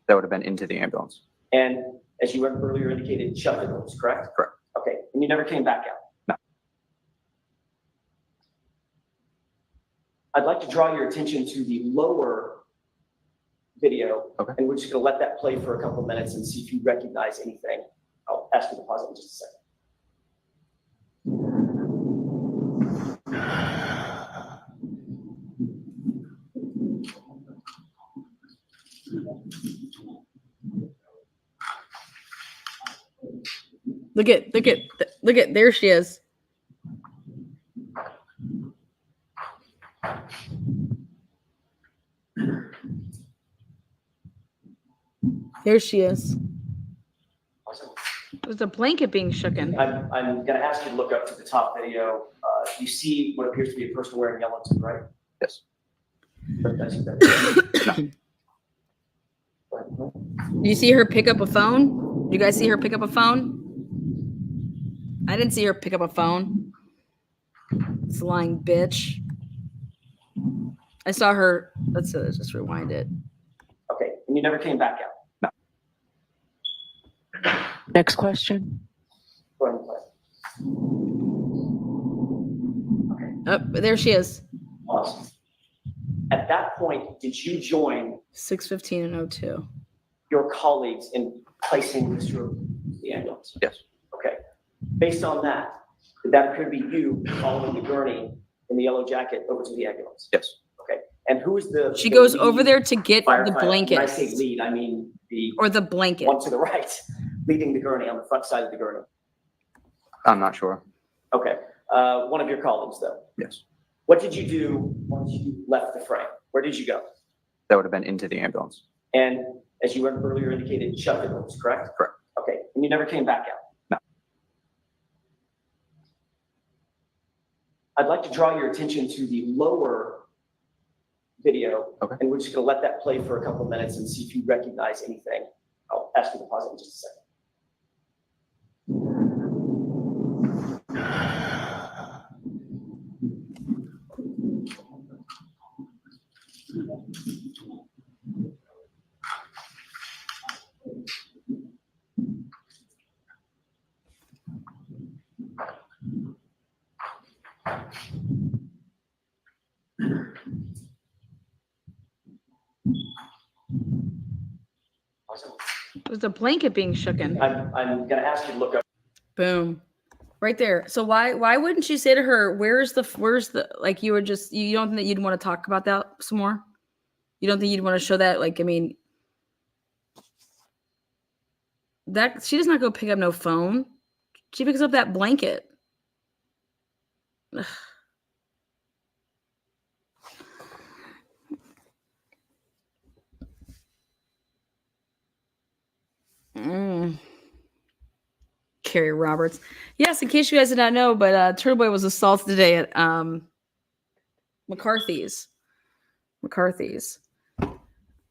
That would have been into the ambulance. And as you earlier indicated, shut the doors, correct? Correct. Okay. And you never came back out? No. I'd like to draw your attention to the lower video. Okay. And we're just going to let that play for a couple of minutes and see if you recognize anything. I'll ask you to pause it in just a second. Look at, there she is. Here she is. Awesome. There's a blanket being shooken. I'm going to ask you to look up to the top video. You see what appears to be a person wearing yellow to the right? Yes. I see that. Do you see her pick up a phone? Do you guys see her pick up a phone? I didn't see her pick up a phone. This lying bitch. I saw her. Let's just rewind it. Okay. And you never came back out? Next question. Go ahead and play. Oh, there she is. Awesome. At that point, did you join 6:15 and 02. your colleagues in placing this room in the ambulance? Yes. Okay. Based on that, did that appear to be you following the gurney in the yellow jacket over to the ambulance? Yes. Okay. And who is the? She the goes lead over there to get the firefighter? blanket. When I say lead, I mean the Or the blanket. one to the right. leading the gurney on the front side of the gurney? I'm not sure. Okay. One of your colleagues, though. Yes. What did you do once you left the frame? Where did you go? That would have been into the ambulance. And as you earlier indicated, shut the doors, correct? Correct. Okay. And you never came back out? No. I'd like to draw your attention to the lower video. Okay. And we're just going to let that play for a couple of minutes and see if you recognize anything. I'll ask you to pause it in just a second. There's a blanket being shooken. I'm going to ask you to look up. Boom. Right there. So why wouldn't you say to her, where's the like you don't think that you'd want to talk about that some more? You don't think you'd want to show that? Like, I mean, that she does not go pick up no phone. She picks up that blanket. Ugh. Carrie Roberts. Yes, in case you guys did not know, but Turtle Boy was assaulted today at McCarthy's.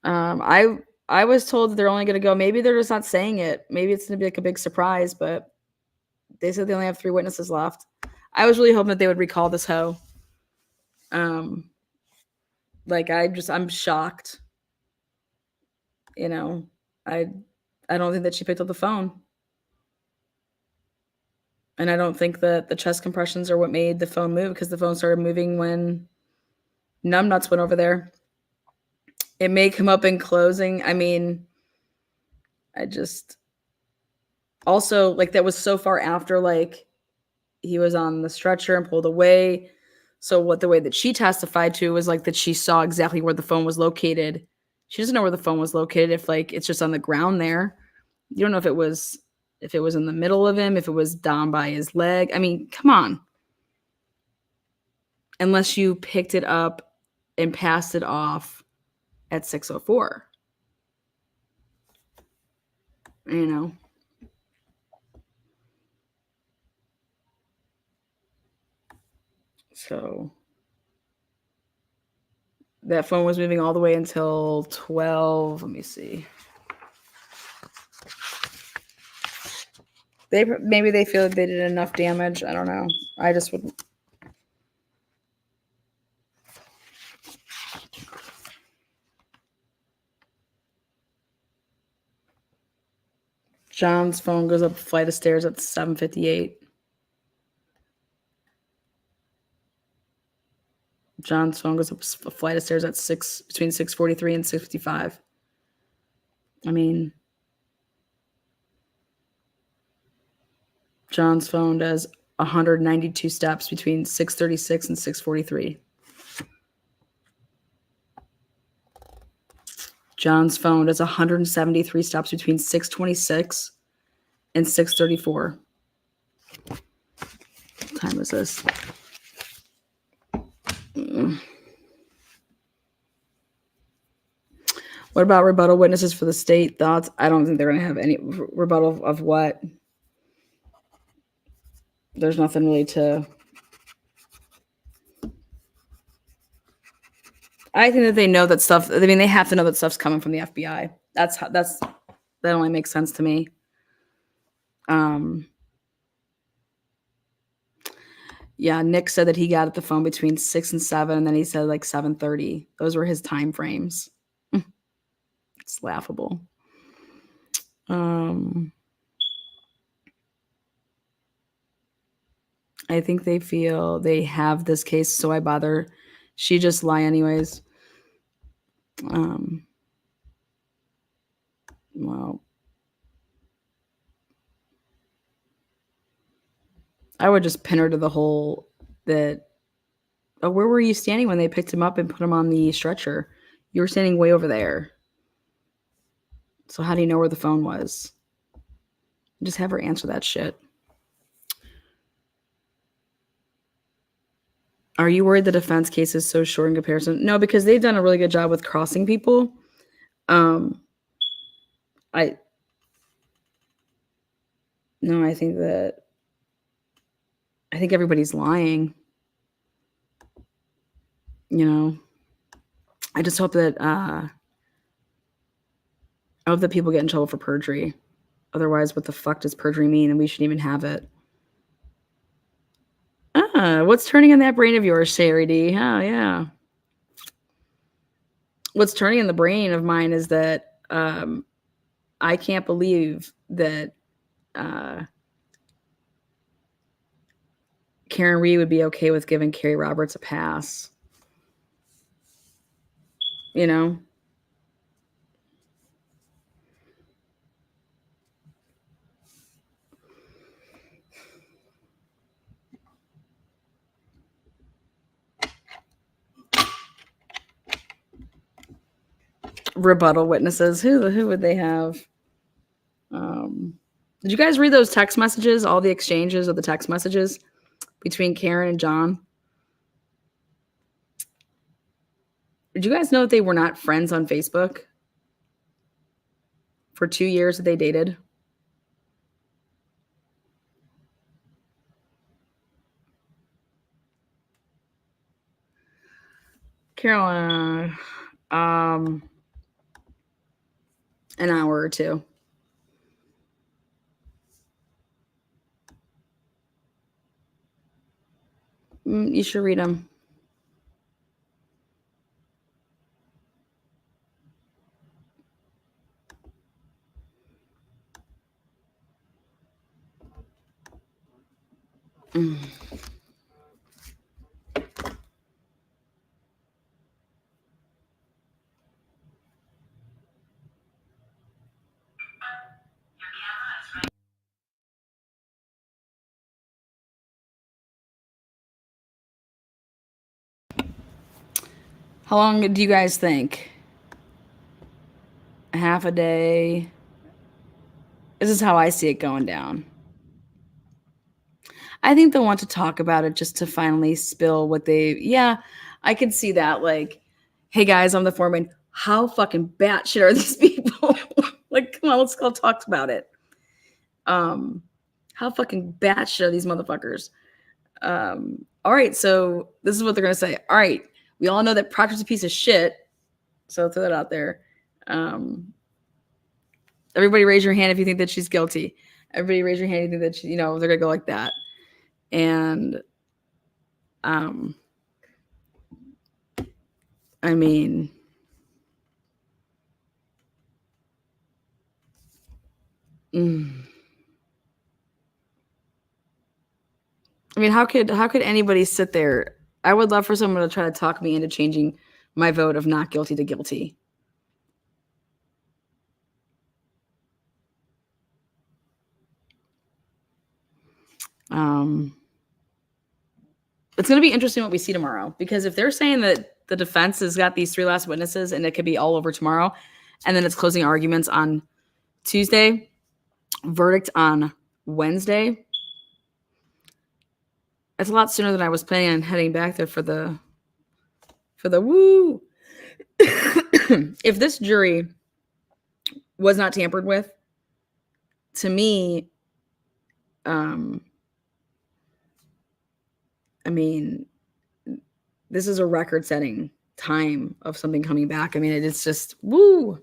I was told that they're only going to go. Maybe they're just not saying it. Maybe it's going to be like a big surprise. But they said they only have 3 witnesses left. I was really hoping that they would recall this hoe. Like I'm shocked. You know, I don't think that she picked up the phone. And I don't think that the chest compressions are what made the phone move, because the phone started moving when numbnuts went over there. It may come up in closing. I mean, also, like, that was so far after, like, he was on the stretcher and pulled away. So the way that she testified to was like that she saw exactly where the phone was located. She doesn't know where the phone was located if, like, it's just on the ground there. You don't know if it was in the middle of him, if it was down by his leg. I mean, come on. Unless you picked it up and passed it off at 6:04. You know. So that phone was moving all the way until 12. Let me see. Maybe they feel like they did enough damage. I don't know. I just wouldn't. John's phone goes up a flight of stairs at 7:58. John's phone goes up a flight of stairs at between 6:43 and 6:55. I mean, John's phone does 192 steps between 6:36 and 6:43. John's phone does 173 steps between 6:26 and 6:34. What time is this? What about rebuttal witnesses for the state? Thoughts? I don't think they're going to have any rebuttal of what. There's nothing really to. I think that they know that stuff. I mean, they have to know that stuff's coming from the FBI. That only makes sense to me. Yeah, Nick said that he got at the phone between 6 and 7, and then he said like 7:30. Those were his time frames. It's laughable. I think they feel they have this case, so I bother. She just lie anyways. Well, I would just pin her to the whole that. Oh, where were you standing when they picked him up and put him on the stretcher? You were standing way over there. So how do you know where the phone was? Just have her answer that shit. Are you worried the defense case is so short in comparison? No, because they've done a really good job with crossing people. I think everybody's lying. I just hope that people get in trouble for perjury. Otherwise, what the fuck does perjury mean? And we shouldn't even have it. What's turning in that brain of yours, Sherry D? Oh, yeah. What's turning in the brain of mine is that I can't believe that Karen Reed would be okay with giving Carrie Roberts a pass. Rebuttal witnesses. Who would they have? Did you guys read those text messages? All the exchanges of the text messages between Karen and John? Did you guys know that they were not friends on Facebook for 2 years that they dated? Carolyn, an hour or two. You should read them. How long do you guys think? A half a day? This is how I see it going down. I think they'll want to talk about it just to finally spill what I could see that. Like, hey guys, I'm the foreman. How fucking batshit are these people? Like, come on, let's go talk about it. How fucking batshit are these motherfuckers? All right, so this is what they're gonna say. All right, we all know that Proctor's a piece of shit. So I'll throw that out there. Everybody raise your hand if you think that she's guilty. Everybody raise your hand if you think that they're gonna go like that. And I mean, how could anybody sit there? I would love for someone to try to talk me into changing my vote of not guilty to guilty. It's going to be interesting what we see tomorrow, because if they're saying that the defense has got these 3 last witnesses and it could be all over tomorrow, and then it's closing arguments on Tuesday, verdict on Wednesday, it's a lot sooner than I was planning on heading back there for the woo. If this jury was not tampered with, to me, I mean, this is a record-setting time of something coming back. I mean, it's just woo.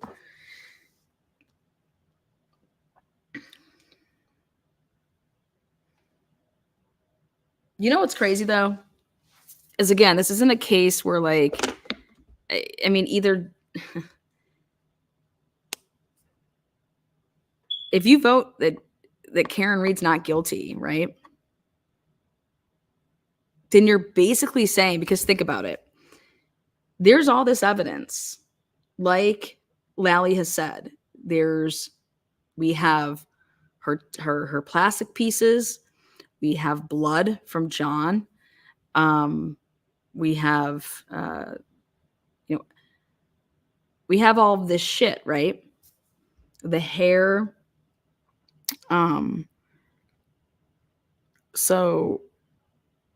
You know what's crazy though? Is again, this isn't a case where either if you vote that Karen Reed's not guilty, right? Then you're basically saying, because think about it, there's all this evidence, like Lally has said. We have her plastic pieces, we have blood from John, we have we have all of this shit, right? The hair, So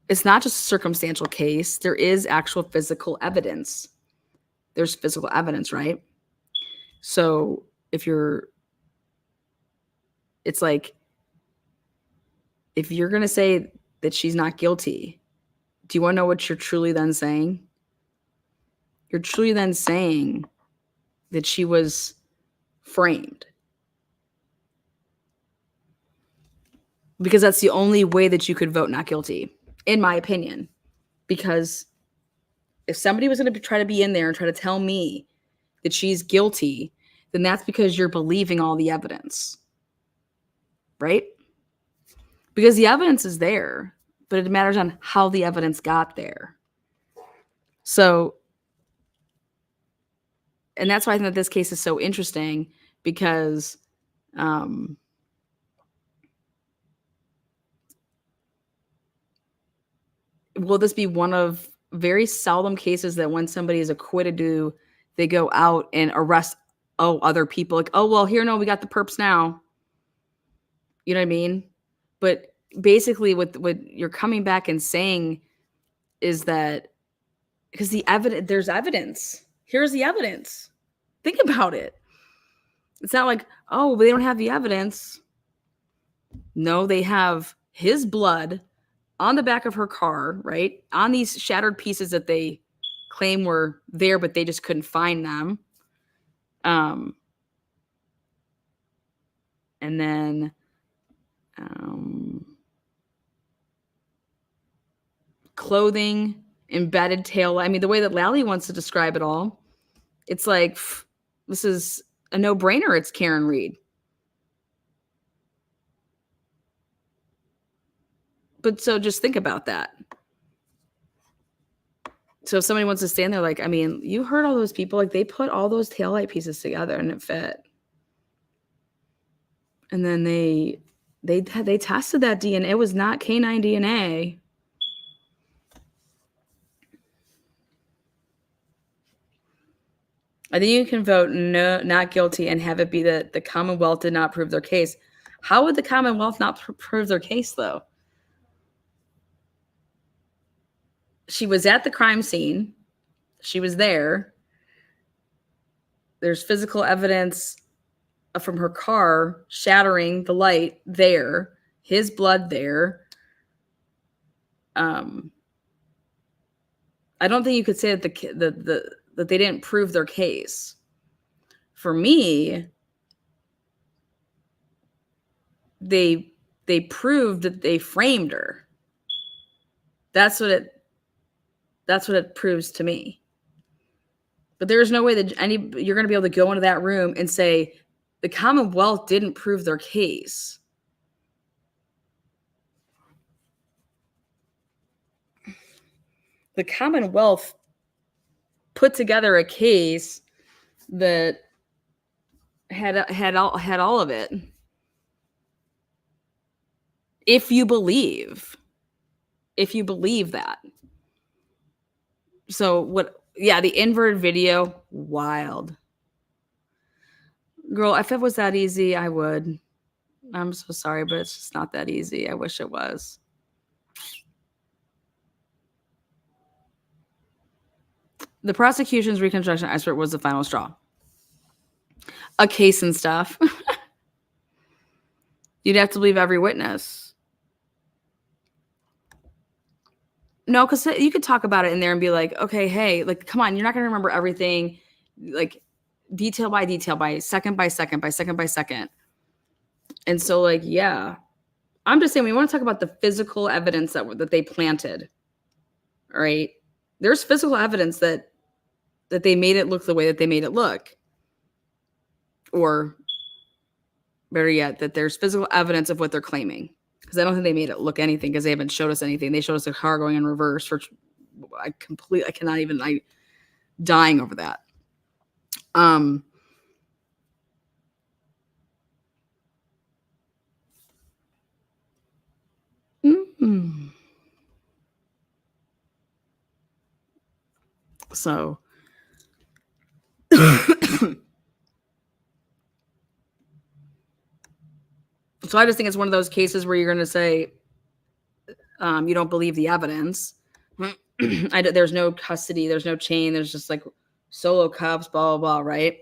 it's not just a circumstantial case. There is actual physical evidence. There's physical evidence, right? So it's like, if you're going to say that she's not guilty, do you want to know what you're truly then saying? You're truly then saying that she was framed. Because that's the only way that you could vote not guilty, in my opinion. Because if somebody was going to try to be in there and try to tell me that she's guilty, then that's because you're believing all the evidence. Right? Because the evidence is there, but it matters on how the evidence got there. So, and that's why I think that this case is so interesting, because will this be one of very seldom cases that when somebody is acquitted, they go out and arrest other people? Like, oh, well, here, no, we got the perps now. You know what I mean? But basically what you're coming back and saying is that because there's evidence. Here's the evidence. Think about it. It's not like, oh, they don't have the evidence. No, they have his blood on the back of her car, right? On these shattered pieces that they claim were there, but they just couldn't find them. And then clothing, embedded tail. I mean, the way that Lally wants to describe it all, it's like, this is a no-brainer. It's Karen Reed. But so just think about that. So if somebody wants to stand there, like, I mean, you heard all those people, like they put all those taillight pieces together and it fit. And then they tested that DNA. It was not canine DNA. I think you can vote no, not guilty, and have it be that the Commonwealth did not prove their case. How would the Commonwealth not prove their case, though? She was at the crime scene. She was there. There's physical evidence from her car shattering the light there. His blood there. I don't think you could say that that they didn't prove their case. For me, they proved that they framed her. That's what it proves to me. But there's no way that you're going to be able to go into that room and say the Commonwealth didn't prove their case. The Commonwealth put together a case that had all of it. If you believe that. So what? Yeah, the inverted video, wild. Girl, if it was that easy, I would. I'm so sorry, but it's just not that easy. I wish it was. The prosecution's reconstruction expert was the final straw. A case and stuff. You'd have to believe every witness. No, because you could talk about it in there and be like, okay, hey, like, come on, you're not going to remember everything, like, detail by detail, by second by second, by second by second. And so, like, yeah, I'm just saying we want to talk about the physical evidence that they planted. All right. There's physical evidence that they made it look the way that they made it look. Or better yet, that there's physical evidence of what they're claiming. Because I don't think they made it look anything, because they haven't showed us anything. They showed us a car going in reverse. I'm dying over that. So So I just think it's one of those cases where you're going to say you don't believe the evidence. There's no custody, there's no chain, there's just like solo cups, blah, blah, blah, right?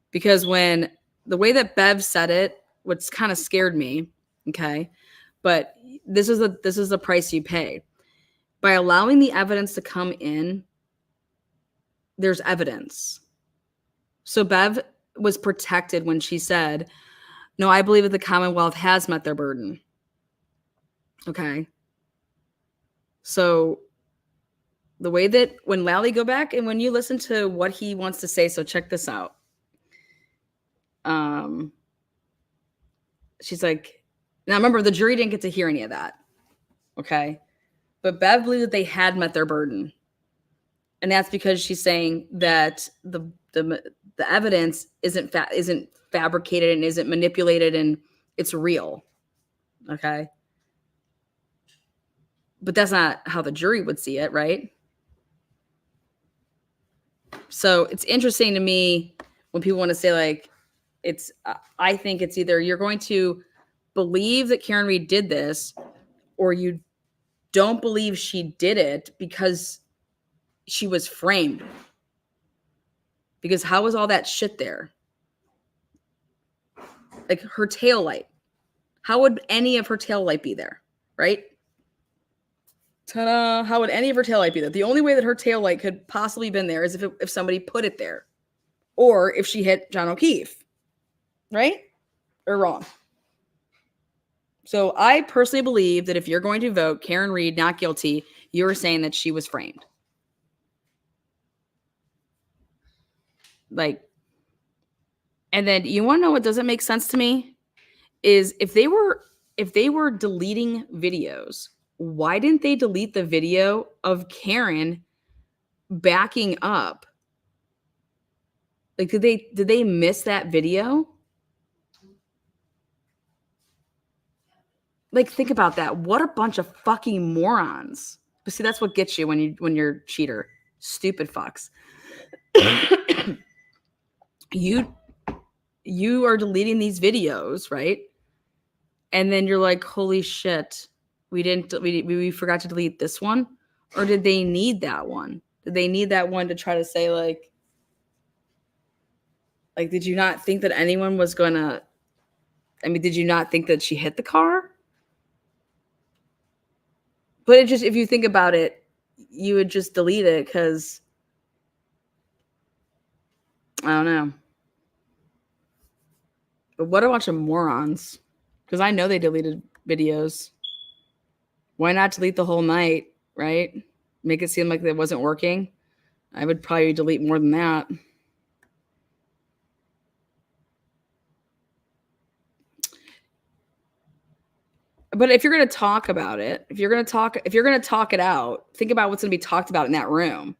Because when the way that Bev said it, what's kind of scared me, okay, but this is the price you pay. By allowing the evidence to come in, there's evidence. So Bev was protected when she said, no, I believe that the Commonwealth has met their burden. Okay. So the way that when Lally go back and when you listen to what he wants to say, so check this out. She's like, now remember, the jury didn't get to hear any of that. Okay. But Bev believed that they had met their burden. And that's because she's saying that the evidence isn't fabricated and isn't manipulated and it's real. Okay. But that's not how the jury would see it, right? So it's interesting to me when people want to say like, I think it's either you're going to believe that Karen Reed did this or you don't believe she did it because she was framed. Because how was all that shit there? Like her tail light. How would any of her tail light be there? Right? Ta-da! How would any of her tail light be there? The only way that her tail light could possibly been there is if somebody put it there. Or if she hit John O'Keefe. Right? Or wrong. So I personally believe that if you're going to vote Karen Reed not guilty, you're saying that she was framed. Like, and then you want to know what doesn't make sense to me is if they were deleting videos, why didn't they delete the video of Karen backing up? Like, did they miss that video? Like, think about that. What a bunch of fucking morons. But see, that's what gets you when you're a cheater. Stupid fucks. You are deleting these videos, right? And then you're like, holy shit, we forgot to delete this one? Or did they need that one? Did they need that one to try to say like, did you not think that anyone was gonna, did you not think that she hit the car? But it just, if you think about it, you would just delete it because, I don't know. But what a bunch of morons. Because I know they deleted videos. Why not delete the whole night, right? Make it seem like it wasn't working. I would probably delete more than that. But if you're going to talk about it, if you're going to talk it out, think about what's going to be talked about in that room.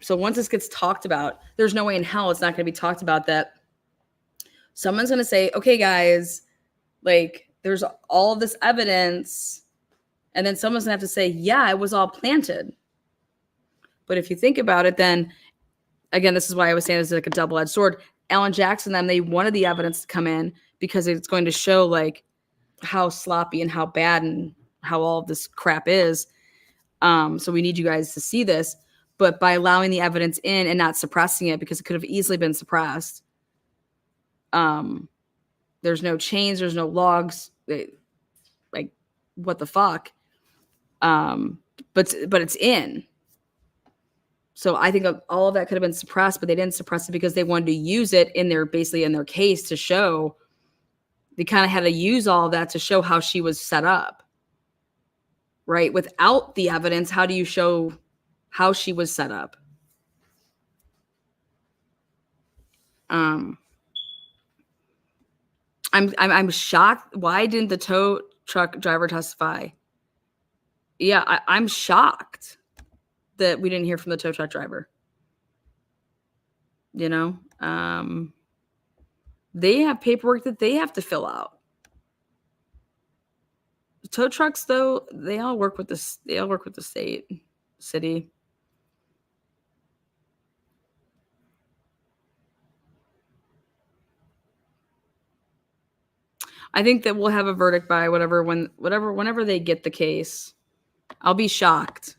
So once this gets talked about, there's no way in hell it's not going to be talked about that someone's going to say, okay, guys, like there's all of this evidence. And then someone's going to have to say, yeah, it was all planted. But if you think about it, then again, this is why I was saying it's like a double-edged sword. Alan Jackson, they wanted the evidence to come in because it's going to show like how sloppy and how bad and how all of this crap is. So we need you guys to see this. But by allowing the evidence in and not suppressing it, because it could have easily been suppressed, there's no chains, there's no logs. Like, what the fuck? But it's in. So I think all of that could have been suppressed, but they didn't suppress it because they wanted to use it in their case to show. They kind of had to use all of that to show how she was set up, right? Without the evidence, how do you show how she was set up? I'm shocked. Why didn't the tow truck driver testify? Yeah, I'm shocked that we didn't hear from the tow truck driver. You know, they have paperwork that they have to fill out. The tow trucks, though, they all work with this. They all work with the city. I think that we'll have a verdict by whenever they get the case. I'll be shocked.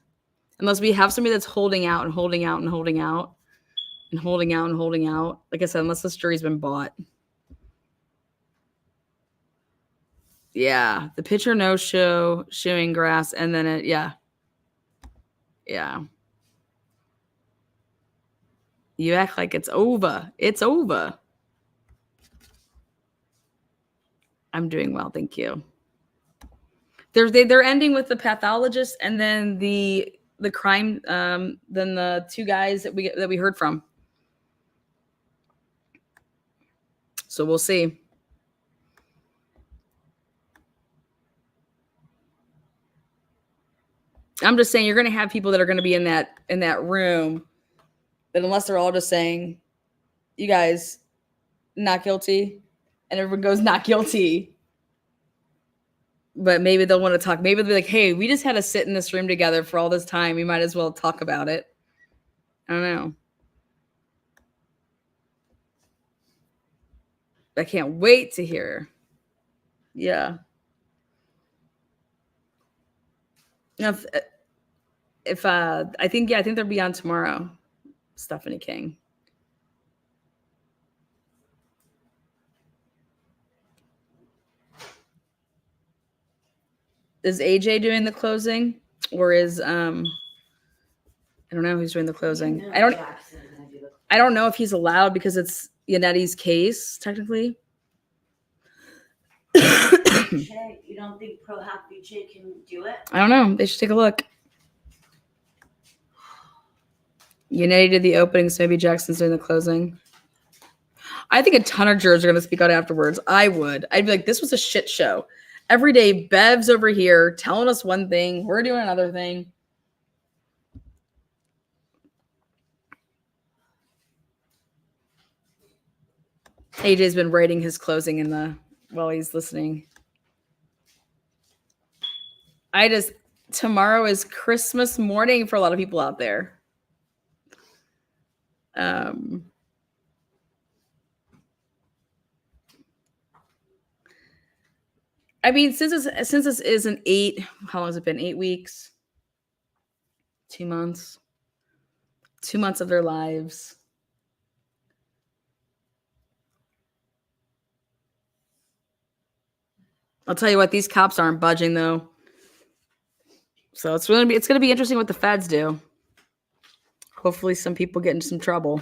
Unless we have somebody that's holding out and holding out and holding out and holding out and holding out. Like I said, unless this jury's been bought. Yeah. The pitcher no show, showing grass, and then it, yeah. Yeah. You act like it's over. It's over. I'm doing well, thank you. They're ending with the pathologist and then the crime, then the two guys that we heard from. So we'll see. I'm just saying you're going to have people that are going to be in that room, that unless they're all just saying, "You guys, not guilty," and everyone goes, "Not guilty." But maybe they'll want to talk. Maybe they'll be like, "Hey, we just had to sit in this room together for all this time. We might as well talk about it." I don't know. I can't wait to hear. Yeah. If I think they'll be on tomorrow. Stephanie King. Is AJ doing the closing, or is I don't know who's doing the closing. I don't know if he's allowed because it's Yanetti's case technically. You don't think Pro Half BJ can do it? I don't know. They should take a look. Yannetti did the opening, so maybe Jackson's doing the closing. I think a ton of jurors are going to speak out afterwards. I'd be like, this was a shit show. Every day, Bev's over here telling us one thing. We're doing another thing. AJ's been writing his closing while he's listening. Tomorrow is Christmas morning for a lot of people out there. I mean, since this is an 8, how long has it been? 8 weeks? 2 months? 2 months of their lives. I'll tell you what, these cops aren't budging though. So it's gonna be interesting what the feds do. Hopefully some people get into some trouble.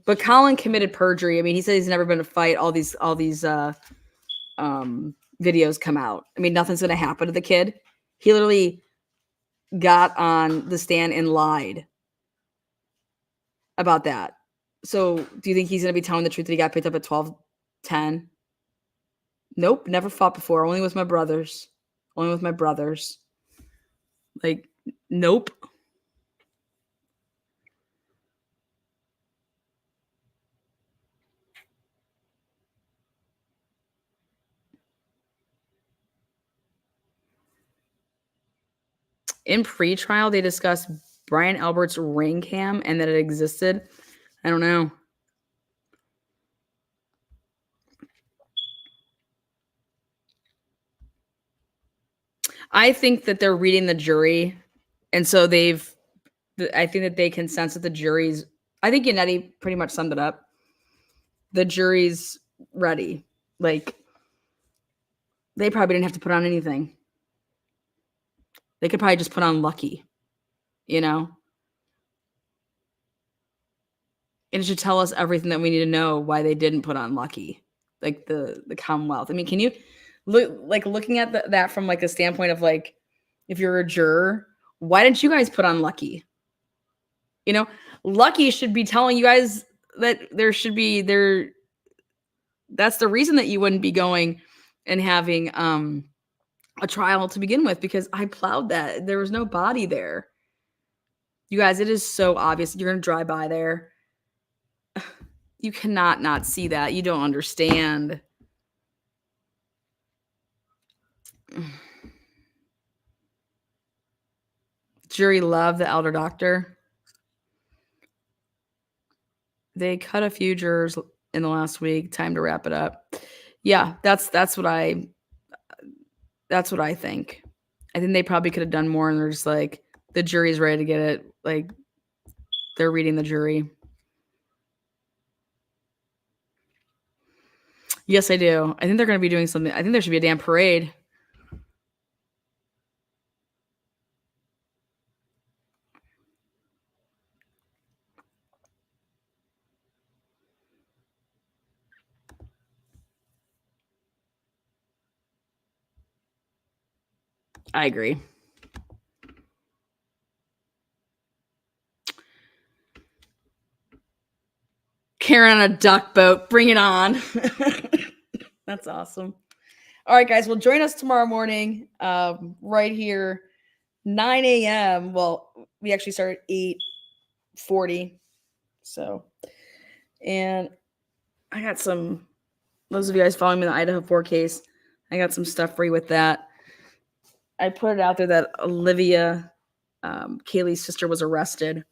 But Colin committed perjury. I mean, he said he's never been to fight. All these videos come out. I mean, nothing's gonna happen to the kid. He literally got on the stand and lied about that. So do you think he's gonna be telling the truth that he got picked up at 12:10? Nope, never fought before. Only with my brothers. Like, nope. In pre-trial, they discussed Brian Albert's ring cam and that it existed. I don't know. I think that they're reading the jury, and so I think that they can sense that the jury's. I think Yannetti pretty much summed it up. The jury's ready. Like, they probably didn't have to put on anything. They could probably just put on Lucky, you know? And it should tell us everything that we need to know why they didn't put on Lucky, like the Commonwealth. I mean, can you looking at that from like a standpoint of like, if you're a juror, why didn't you guys put on Lucky? You know, Lucky should be telling you guys that that's the reason that you wouldn't be going and having a trial to begin with, because I plowed that. There was no body there. You guys, it is so obvious. You're going to drive by there. You cannot not see that. You don't understand. Jury loved the elder doctor. They cut a few jurors in the last week. Time to wrap it up. Yeah, that's what I think. I think they probably could have done more, and they're just like, the jury's ready to get it. Like, they're reading the jury. Yes, I do. I think they're going to be doing something. I think there should be a damn parade. I agree. Karen on a duck boat. Bring it on. That's awesome. All right, guys. Well, join us tomorrow morning right here, 9 a.m. Well, we actually start at 8:40. So, and I got some, those of you guys following me in the Idaho 4 case, I got some stuff for you with that. I put it out there that Olivia, Kaylee's sister, was arrested.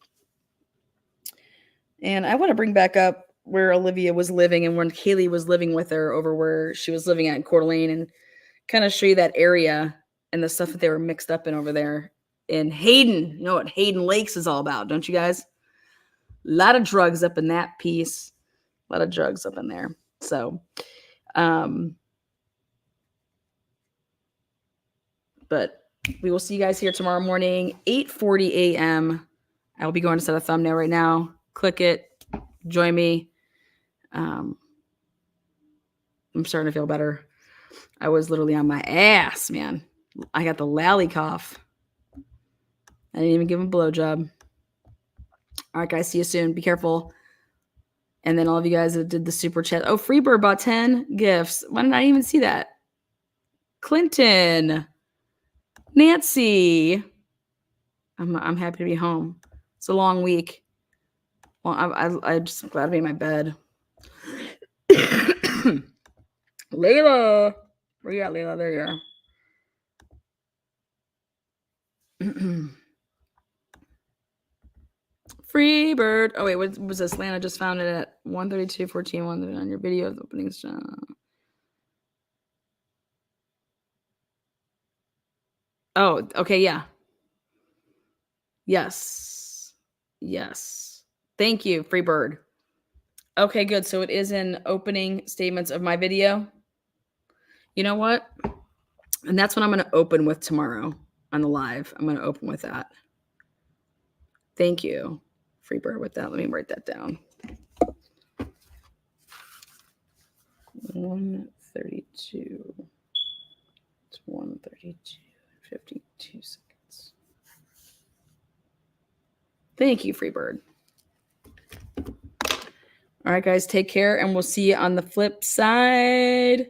And I want to bring back up where Olivia was living and when Kaylee was living with her over where she was living at in Coeur d'Alene, and kind of show you that area and the stuff that they were mixed up in over there in Hayden. You know what Hayden Lakes is all about, don't you guys? A lot of drugs up in that piece. A lot of drugs up in there. So, but we will see you guys here tomorrow morning, 8:40 a.m. I will be going to set a thumbnail right now. Click it. Join me. I'm starting to feel better. I was literally on my ass, man. I got the lally cough. I didn't even give him a blowjob. All right, guys. See you soon. Be careful. And then all of you guys that did the super chat. Oh, Freebird bought 10 gifts. Why did I even see that? Clinton. Nancy. I'm happy to be home. It's a long week. Well, I just glad to be in my bed. Layla. Where you at, Layla? There you are. Freebird. Oh, wait. What was this? Lana just found it at 132.14 on your video of the opening. Oh, okay. Yeah. Yes. Yes. Thank you, Freebird. Okay, good. So it is in opening statements of my video. You know what? And that's what I'm going to open with tomorrow on the live. I'm going to open with that. Thank you, Freebird, with that. Let me write that down. 132 to 132, 52 seconds. Thank you, Freebird. All right, guys, take care, and we'll see you on the flip side.